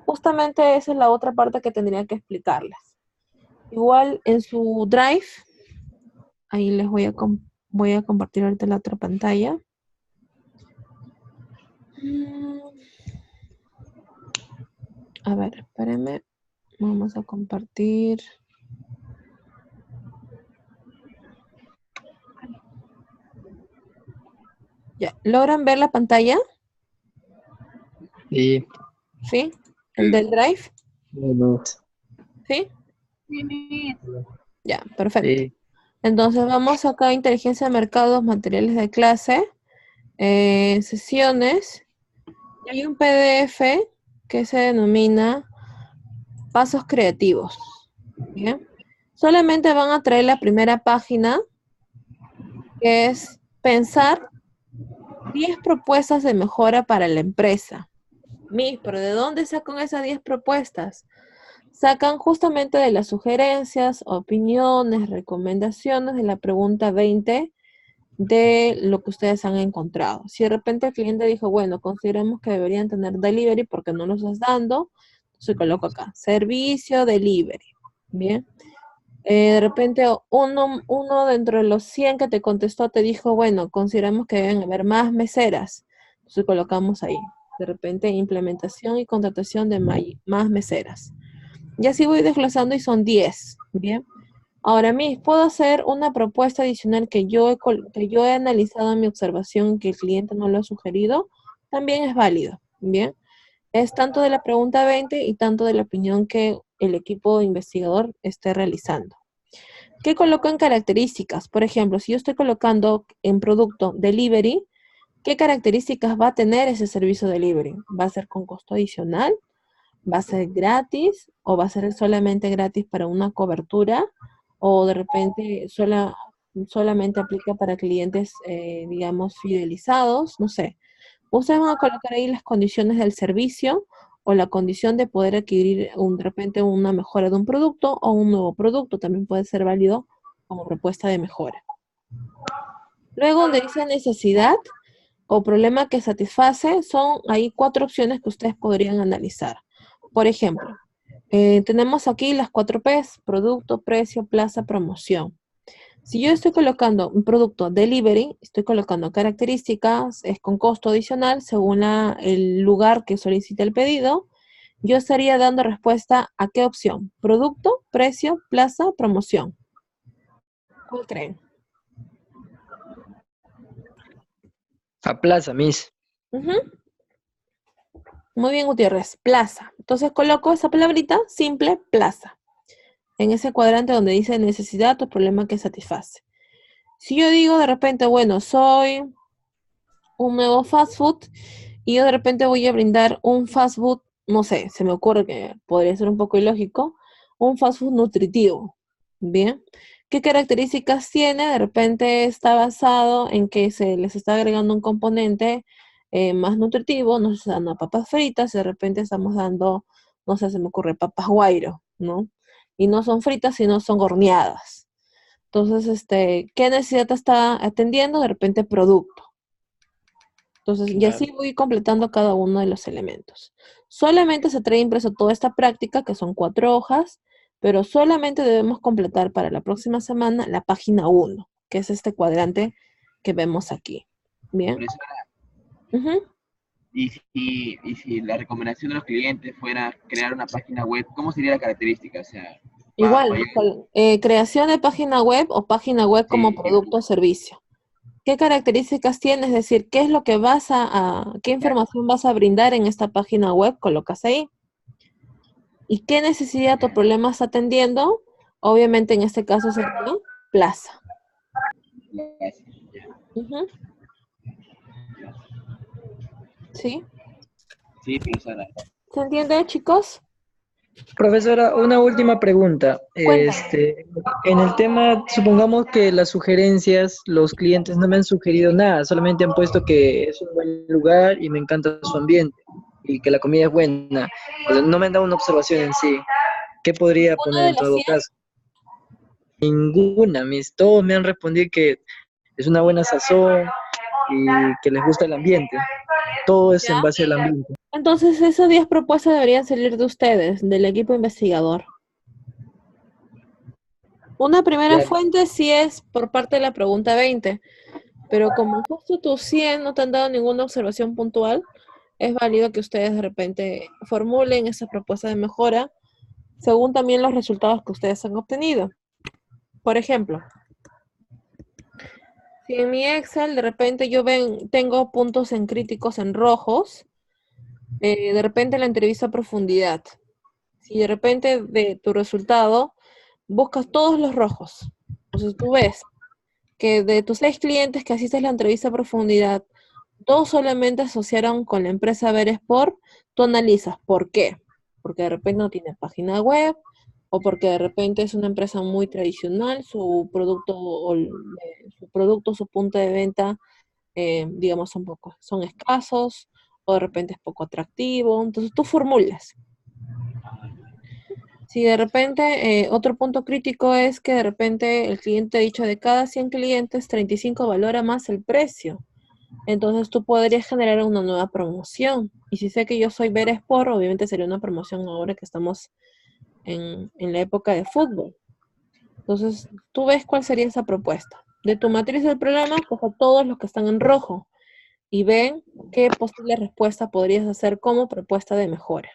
Justamente esa es la otra parte que tendría que explicarles. Igual en su Drive, ahí les voy a compartir ahorita la otra pantalla. A ver, espérenme. Vamos a compartir. Ya, ¿logran ver la pantalla? Sí. ¿Sí? ¿El del Drive? No. ¿Sí? Sí. Ya, perfecto. Sí. Entonces vamos acá a inteligencia de mercados, materiales de clase, sesiones. Y hay un PDF que se denomina pasos creativos. ¿Bien? Solamente van a traer la primera página, que es pensar 10 propuestas de mejora para la empresa. Pero ¿de dónde sacan esas 10 propuestas? Sacan justamente de las sugerencias, opiniones, recomendaciones de la pregunta 20 de lo que ustedes han encontrado. Si de repente el cliente dijo, bueno, consideramos que deberían tener delivery porque no lo estás dando, entonces coloco acá, servicio delivery. Bien. De repente uno dentro de los 100 que te contestó te dijo, bueno, consideramos que deben haber más meseras. Entonces colocamos ahí. De repente implementación y contratación de más meseras. Y así voy desglosando y son 10. Bien. Ahora, puedo hacer una propuesta adicional que yo he analizado en mi observación que el cliente no lo ha sugerido. También es válido. Bien. Es tanto de la pregunta 20 y tanto de la opinión que el equipo investigador esté realizando. ¿Qué coloco en características? Por ejemplo, si yo estoy colocando en producto delivery, ¿qué características va a tener ese servicio delivery? ¿Va a ser con costo adicional? ¿Va a ser gratis? ¿O va a ser solamente gratis para una cobertura? o de repente solamente aplica para clientes, digamos, fidelizados, no sé. Ustedes van a colocar ahí las condiciones del servicio o la condición de poder adquirir de repente una mejora de un producto o un nuevo producto, también puede ser válido como propuesta de mejora. Luego, donde dice necesidad o problema que satisface, son ahí 4 opciones que ustedes podrían analizar. Por ejemplo, tenemos aquí las 4 P's: producto, precio, plaza, promoción. Si yo estoy colocando un producto delivery, estoy colocando características, es con costo adicional según el lugar que solicite el pedido, yo estaría dando respuesta a qué opción: producto, precio, plaza, promoción. ¿Cuál creen? A plaza, Miss. Ujú. Muy bien, Gutiérrez, plaza. Entonces coloco esa palabrita simple, plaza, en ese cuadrante donde dice necesidad o problema que satisface. Si yo digo de repente, bueno, soy un nuevo fast food y yo de repente voy a brindar un fast food, no sé, se me ocurre que podría ser un poco ilógico, un fast food nutritivo. Bien, ¿qué características tiene? De repente está basado en que se les está agregando un componente más nutritivo, no se está dando papas fritas, de repente estamos dando, no sé, se me ocurre papas guairo, ¿no? Y no son fritas, sino son horneadas. Entonces, ¿qué necesidad está atendiendo? De repente producto. Entonces, y así voy completando cada uno de los elementos. Solamente se trae impreso toda esta práctica, que son 4 hojas, pero solamente debemos completar para la próxima semana la página 1, que es este cuadrante que vemos aquí. Bien. Profesora, Ujú. y si la recomendación de los clientes fuera crear una página web, ¿cómo sería la característica? O sea, Igual, creación de página web o página web como sí, producto o servicio. ¿Qué características tiene? Es decir, ¿qué es lo que qué información vas a brindar en esta página web? Colocas ahí. ¿Y qué necesidad o problema está atendiendo? Obviamente en este caso sería plaza. Ujú. ¿Sí? sí, profesora. ¿Se entiende, chicos? Profesora, una última pregunta. Cuéntame. En el tema, supongamos que las sugerencias, los clientes no me han sugerido nada, solamente han puesto que es un buen lugar y me encanta su ambiente y que la comida es buena. O sea, no me han dado una observación en sí. ¿Qué podría ¿Uno poner de en los todo 100? caso? Ninguna, todos me han respondido que es una buena sazón y que les gusta el ambiente. Todo es en ¿Ya? base al ambiente. Entonces esas 10 propuestas deberían salir de ustedes, del equipo investigador. Una primera Ya, fuente sí es por parte de la pregunta 20, pero como justo tus 100 no te han dado ninguna observación puntual, es válido que ustedes de repente formulen esa propuesta de mejora según también los resultados que ustedes han obtenido. Por ejemplo, si en mi Excel de repente tengo puntos en críticos en rojos, de repente la entrevista a profundidad. Si de repente de tu resultado buscas todos los rojos, entonces tú ves que de tus 6 clientes que asistes a la entrevista a profundidad, 2 solamente asociaron con la empresa Veresport, tú analizas por qué. Porque de repente no tiene página web, o porque de repente es una empresa muy tradicional, su punto de venta, digamos, son escasos, o de repente es poco atractivo. Entonces tú formulas. Si de repente, otro punto crítico es que de repente el cliente ha dicho de cada 100 clientes, 35 valora más el precio. Entonces tú podrías generar una nueva promoción. Y si sé que yo soy Ver Sport, obviamente sería una promoción ahora que estamos en la época de fútbol. Entonces tú ves cuál sería esa propuesta. De tu matriz del problema, coja todos los que están en rojo y ven qué posible respuesta podrías hacer como propuesta de mejora.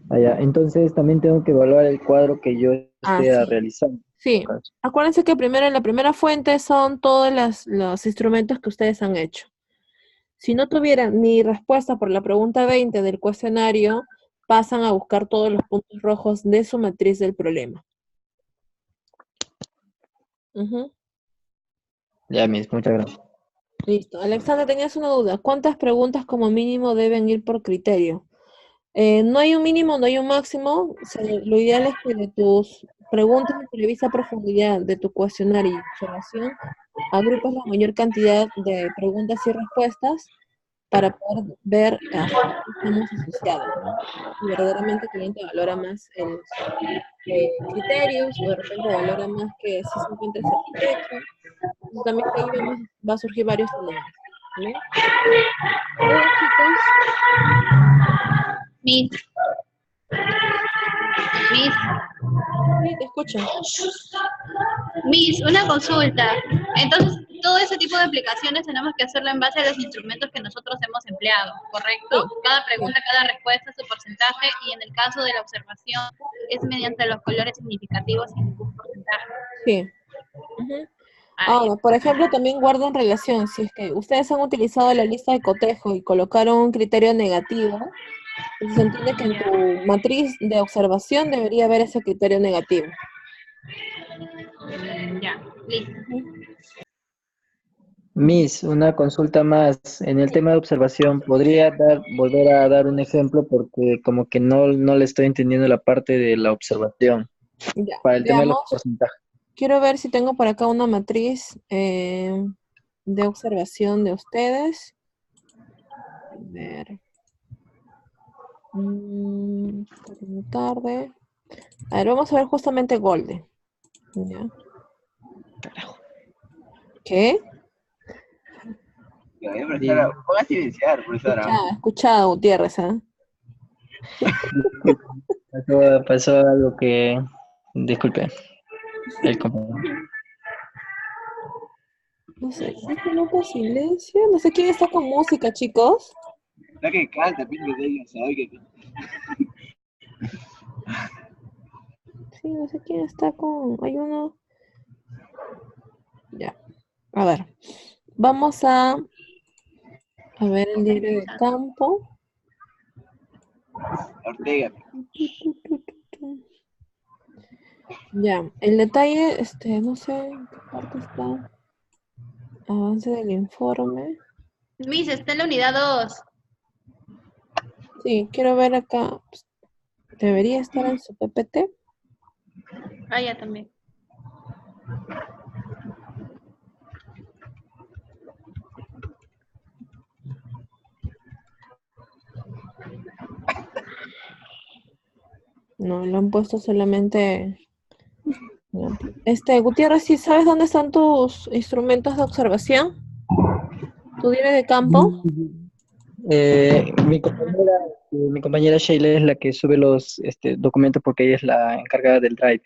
allá. Entonces también tengo que evaluar el cuadro que yo esté Así. realizando. Sí. Acuérdense que primero en la primera fuente son todos los instrumentos que ustedes han hecho. Si no tuvieran ni respuesta por la pregunta 20 del cuestionario, pasan a buscar todos los puntos rojos de su matriz del problema. Ujú. Ya, Miss, muchas gracias. Listo. Alexandra, tenías una duda. ¿Cuántas preguntas como mínimo deben ir por criterio? No hay un mínimo, no hay un máximo. Lo ideal es que de tus preguntas y revisa a profundidad de tu cuestionario y observación, agrupas la mayor cantidad de preguntas y respuestas para poder ver hasta qué estamos asociados, ¿no? Si verdaderamente el cliente valora más el criterios o de repente valora más que sí se encuentra satisfecho. Entonces también de ahí va a surgir varios dilemas. ¿Bien? Hola chicos. Miss, Miss, Sí, te escucho. Miss, una consulta. Entonces, todo ese tipo de aplicaciones tenemos que hacerlo en base a los instrumentos que nosotros hemos empleado, ¿correcto? Sí. Cada pregunta, cada respuesta, su porcentaje, y en el caso de la observación es mediante los colores significativos sin ningún porcentaje. Sí. Ujú. Ah, Ahora, por ejemplo, también guardan relación. Si es que ustedes han utilizado la lista de cotejo y colocaron un criterio negativo, entonces se entiende que en tu matriz de observación debería haber ese criterio negativo. ya, listo. Ujú. Miss, una consulta más. En el tema de observación, ¿podría volver a dar un ejemplo? Porque como que no le estoy entendiendo la parte de la observación. Ya, Para el tema de los veamos. porcentajes. Quiero ver si tengo por acá una matriz de observación de ustedes. A ver. Tarde. A ver, vamos a ver justamente Golden. ¿Ya? ¿Qué? Ponga a silenciar, profesora. Escuchado, Gutiérrez, ¿ah? Pasó algo que... Disculpe, el compañero. No sé, ¿quién coloca silencio? No sé quién está con música, chicos. La que canta, pinche de ella, ¿sabes qué? Sí, no sé quién está con... Hay uno... Ya. A ver. Vamos a ver el diario de campo. Ortega. Ya. El detalle, no sé en qué parte está. Avance del informe. Miss, está en la unidad 2. Sí, quiero ver acá. Debería estar en su PPT. Ah, ya también. No, lo han puesto solamente... Gutiérrez, ¿sí sabes dónde están tus instrumentos de observación? ¿Tu diario de campo? Mi compañera Sheila es la que sube los documentos porque ella es la encargada del Drive.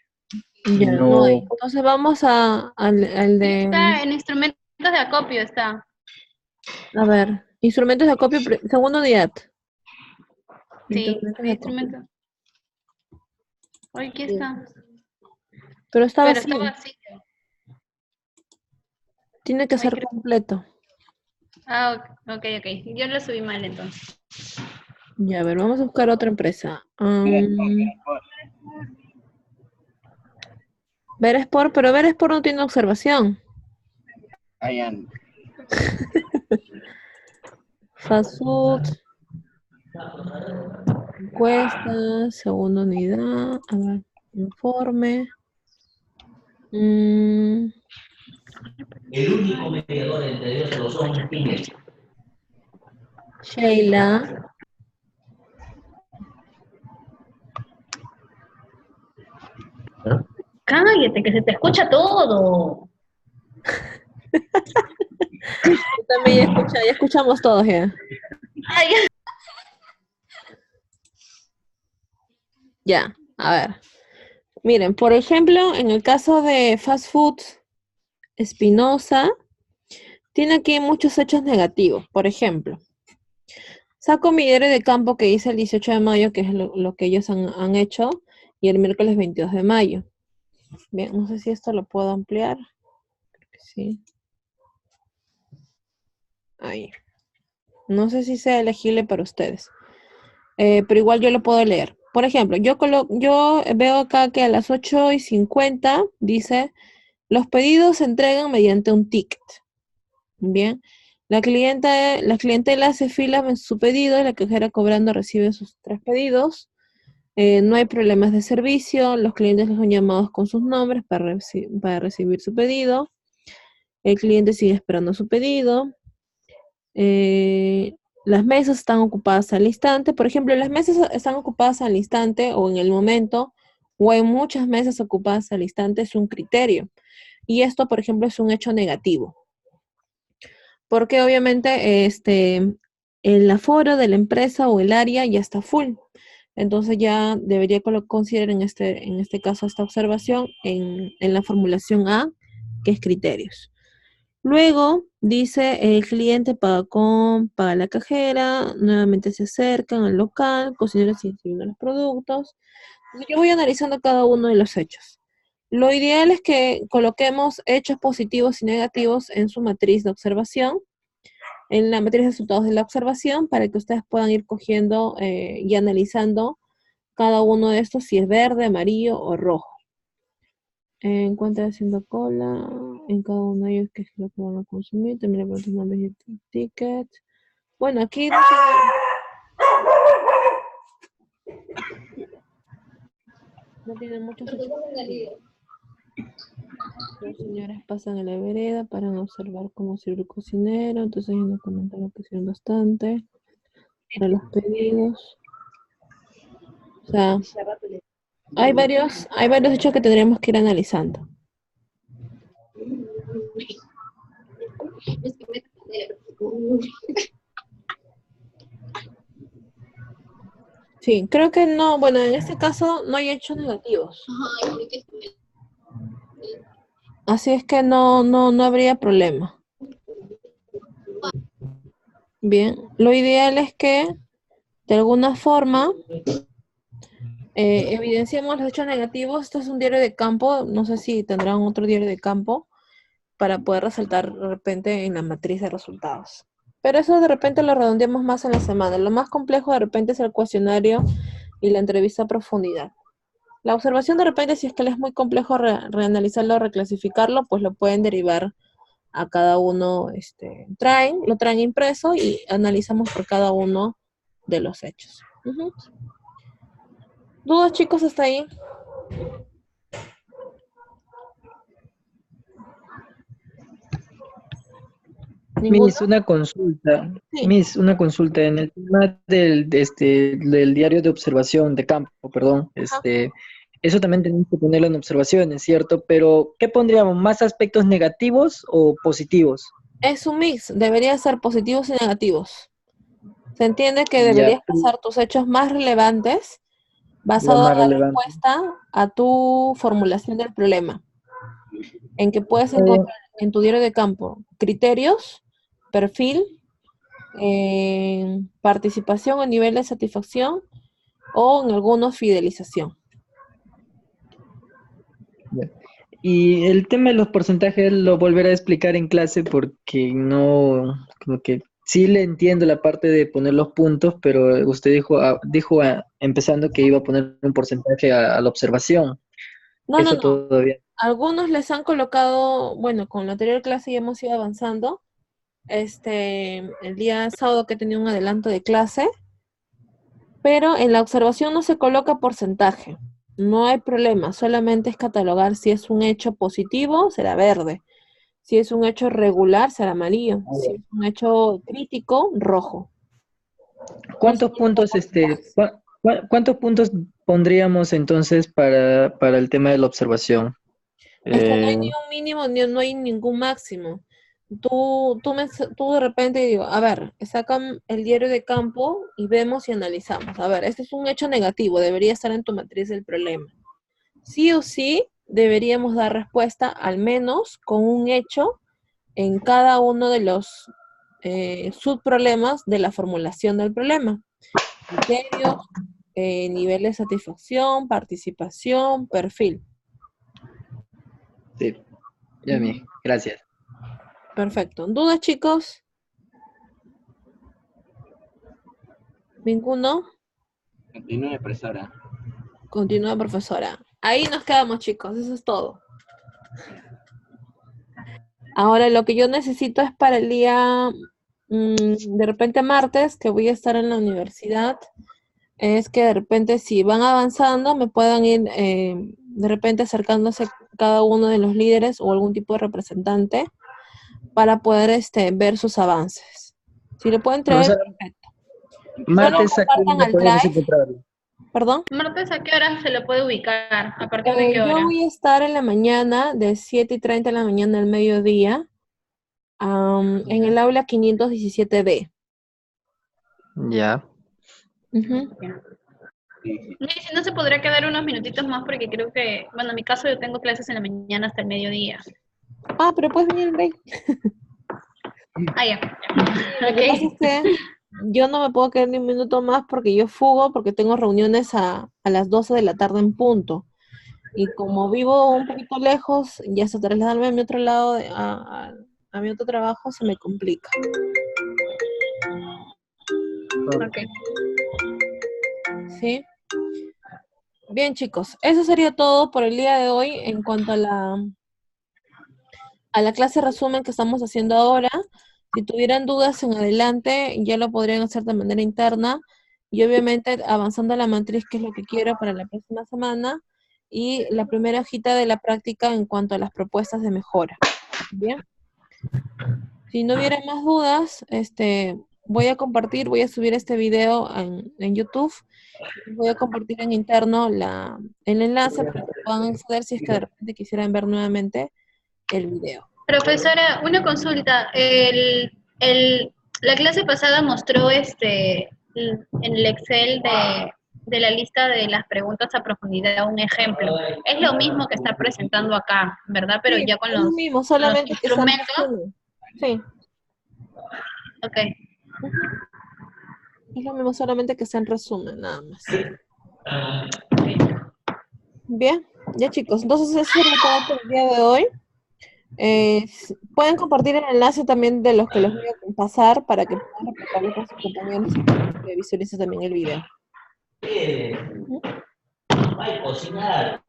Ya, no hay. No, Entonces vamos al de... Está en instrumentos de acopio, está. A ver, instrumentos de acopio, segunda unidad. Sí, Instrumentos de acopio. instrumentos. Aquí Bien. está. Pero está Pero está vacío. vacío. Tiene que Ay, ser creo- completo. Ah, ok. Yo lo subí mal entonces. Ya, a ver, vamos a buscar otra empresa. Veresport, pero Veresport no tiene observación. Ahí anda. Fast food, encuesta, segunda unidad, a ver, informe. El único mediador entre Dios y los hombres, ¿quién es? Sheila. Cállate, que se te escucha todo. Yo también ya escuchamos todos ya. Ay, Ya, a ver. Miren, por ejemplo, en el caso de Fast Food Espinosa, tiene aquí muchos hechos negativos. Por ejemplo, saco mi diario de campo que hice el 18 de mayo, que es lo que ellos han hecho, y el miércoles 22 de mayo. Bien, no sé si esto lo puedo ampliar. Creo que sí. Ahí. No sé si sea elegible para ustedes. Pero igual yo lo puedo leer. Por ejemplo, yo veo acá que a las 8:50 dice, los pedidos se entregan mediante un ticket. Bien. La clientela hace fila en su pedido, la cajera cobrando recibe sus 3 pedidos. No hay problemas de servicio, los clientes los son llamados con sus nombres para recibir su pedido. El cliente sigue esperando su pedido. Las mesas están ocupadas al instante. Por ejemplo, las mesas están ocupadas al instante o en el momento, o hay muchas mesas ocupadas al instante, es un criterio. Y esto, por ejemplo, es un hecho negativo. Porque obviamente el aforo de la empresa o el área ya está full. Entonces ya debería considerar en este caso esta observación en la formulación A, que es criterios. Luego dice el cliente paga la cajera, nuevamente se acercan al local, considera si reciben los productos. Yo voy analizando cada uno de los hechos. Lo ideal es que coloquemos hechos positivos y negativos en su matriz de observación, en la matriz de resultados de la observación, para que ustedes puedan ir cogiendo y analizando cada uno de estos, si es verde, amarillo o rojo. Encuentra haciendo cola en cada uno de ellos, que es lo que van a consumir. También le pregunto nombres y ticket. Bueno, aquí no tiene muchos hechos. Los señores pasan a la vereda para observar cómo sirve el cocinero. Entonces hay unos comentarios que sirven bastante para los pedidos. O sea, hay varios hechos que tendríamos que ir analizando. Sí, creo que no, bueno, en este caso no hay hechos negativos. Así es que no habría problema. Bien, lo ideal es que de alguna forma evidenciemos los hechos negativos. Esto es un diario de campo, no sé si tendrán otro diario de campo para poder resaltar de repente en la matriz de resultados. Pero eso de repente lo redondeamos más en la semana. Lo más complejo de repente es el cuestionario y la entrevista a profundidad. La observación de repente, si es que les es muy complejo reanalizarlo o reclasificarlo, pues lo pueden derivar a cada uno, lo traen impreso y analizamos por cada uno de los hechos. ¿Dudas, chicos, hasta ahí? ¿Ninguno? Una consulta. Sí. Una consulta. En el tema del diario de observación de campo, perdón, eso también tenemos que ponerlo en observaciones, ¿cierto? Pero, ¿qué pondríamos? ¿Más aspectos negativos o positivos? Es un mix, debería ser positivos y negativos. Se entiende que Ya, deberías pasar tus hechos más relevantes lo basado más en la relevante. respuesta a tu formulación del problema, en que puedes encontrar en tu diario de campo criterios, perfil, participación o nivel de satisfacción, o en algunos fidelización. Ya. Y el tema de los porcentajes lo volveré a explicar en clase porque no, como que sí le entiendo la parte de poner los puntos, pero usted dijo empezando que iba a poner un porcentaje a la observación. No, Eso todavía. Algunos les han colocado, bueno, con la anterior clase ya hemos ido avanzando. El día sábado que tenía un adelanto de clase, pero en la observación no se coloca porcentaje. No hay problema, solamente es catalogar si es un hecho positivo, será verde. Si es un hecho regular, será amarillo. Si es un hecho crítico, rojo. ¿Cuántos puntos, cuántos puntos pondríamos entonces para el tema de la observación? Es que no hay ni un mínimo, ni no hay ningún máximo. Tú de repente digo, a ver, sacan el diario de campo y vemos y analizamos. A ver, este es un hecho negativo, debería estar en tu matriz del problema. Sí o sí, deberíamos dar respuesta al menos con un hecho en cada uno de los subproblemas de la formulación del problema. Criterios, nivel de satisfacción, participación, perfil. Sí, ya gracias. Perfecto. ¿Dudas, chicos? ¿Ninguno? Continúe, profesora. Continúa, profesora. Ahí nos quedamos, chicos. Eso es todo. Ahora, lo que yo necesito es para el día, de repente martes, que voy a estar en la universidad, es que de repente si van avanzando me puedan ir de repente acercándose cada uno de los líderes o algún tipo de representante para poder ver sus avances. Si lo pueden traer, Profesora, perfecto. Solo martes aquí compartan me al podemos Drive, encontrar. perdón. ¿Martes a qué hora se lo puede ubicar? ¿A partir de qué Yo hora? voy a estar en la mañana, de 7:30 de la mañana al mediodía, en el aula 517B. Ya. Ujú. Si no se podría quedar unos minutitos más porque creo que, bueno, en mi caso yo tengo clases en la mañana hasta el mediodía. Ah, pero puedes venir, Rey. Ah, ya. Lo que pasa es que yo no me puedo quedar ni un minuto más porque yo fugo, porque tengo reuniones a las 12 de la tarde en punto. Y como vivo un poquito lejos, ya hasta trasladarme a mi otro lado, a mi otro trabajo, se me complica. Ok. ¿Sí? Bien, chicos, eso sería todo por el día de hoy en cuanto a la clase resumen que estamos haciendo ahora. Si tuvieran dudas en adelante, ya lo podrían hacer de manera interna y obviamente avanzando a la matriz, que es lo que quiero para la próxima semana, y la primera hojita de la práctica en cuanto a las propuestas de mejora. Bien. Si no hubiera más dudas, voy a subir este video en YouTube. Voy a compartir en interno el enlace para que puedan acceder si es que de repente quisieran ver nuevamente el video. Profesora, una consulta. La clase pasada mostró en el Excel de la lista de las preguntas a profundidad un ejemplo. Es lo mismo que está presentando acá, ¿verdad? Pero Sí, ya con es lo los, mismo, con los solamente que está en instrumentos. resumen. Sí. Ok. Ujú. Es lo mismo, solamente que está en resumen, nada más. Bien, ya chicos, entonces eso sería todo por el día de hoy. Pueden compartir el enlace también de los que les voy a pasar para que puedan replicarlo con sus compañeros y que visualicen también el video. Ujú. Hay que cocinar.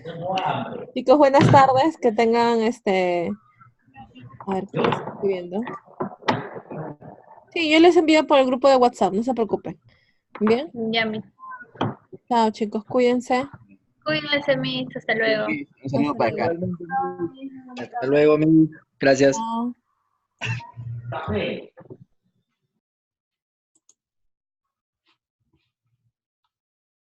Tengo hambre. Chicos, buenas tardes, que tengan a ver, ¿quién está escribiendo? Sí, yo les envío por el grupo de WhatsApp, no se preocupen. Bien, Ya, chao chicos, cuídense. cuídense, mis. Hasta luego. Un saludo para acá. Igualmente. Hasta luego, mi. Gracias. Chao. Café.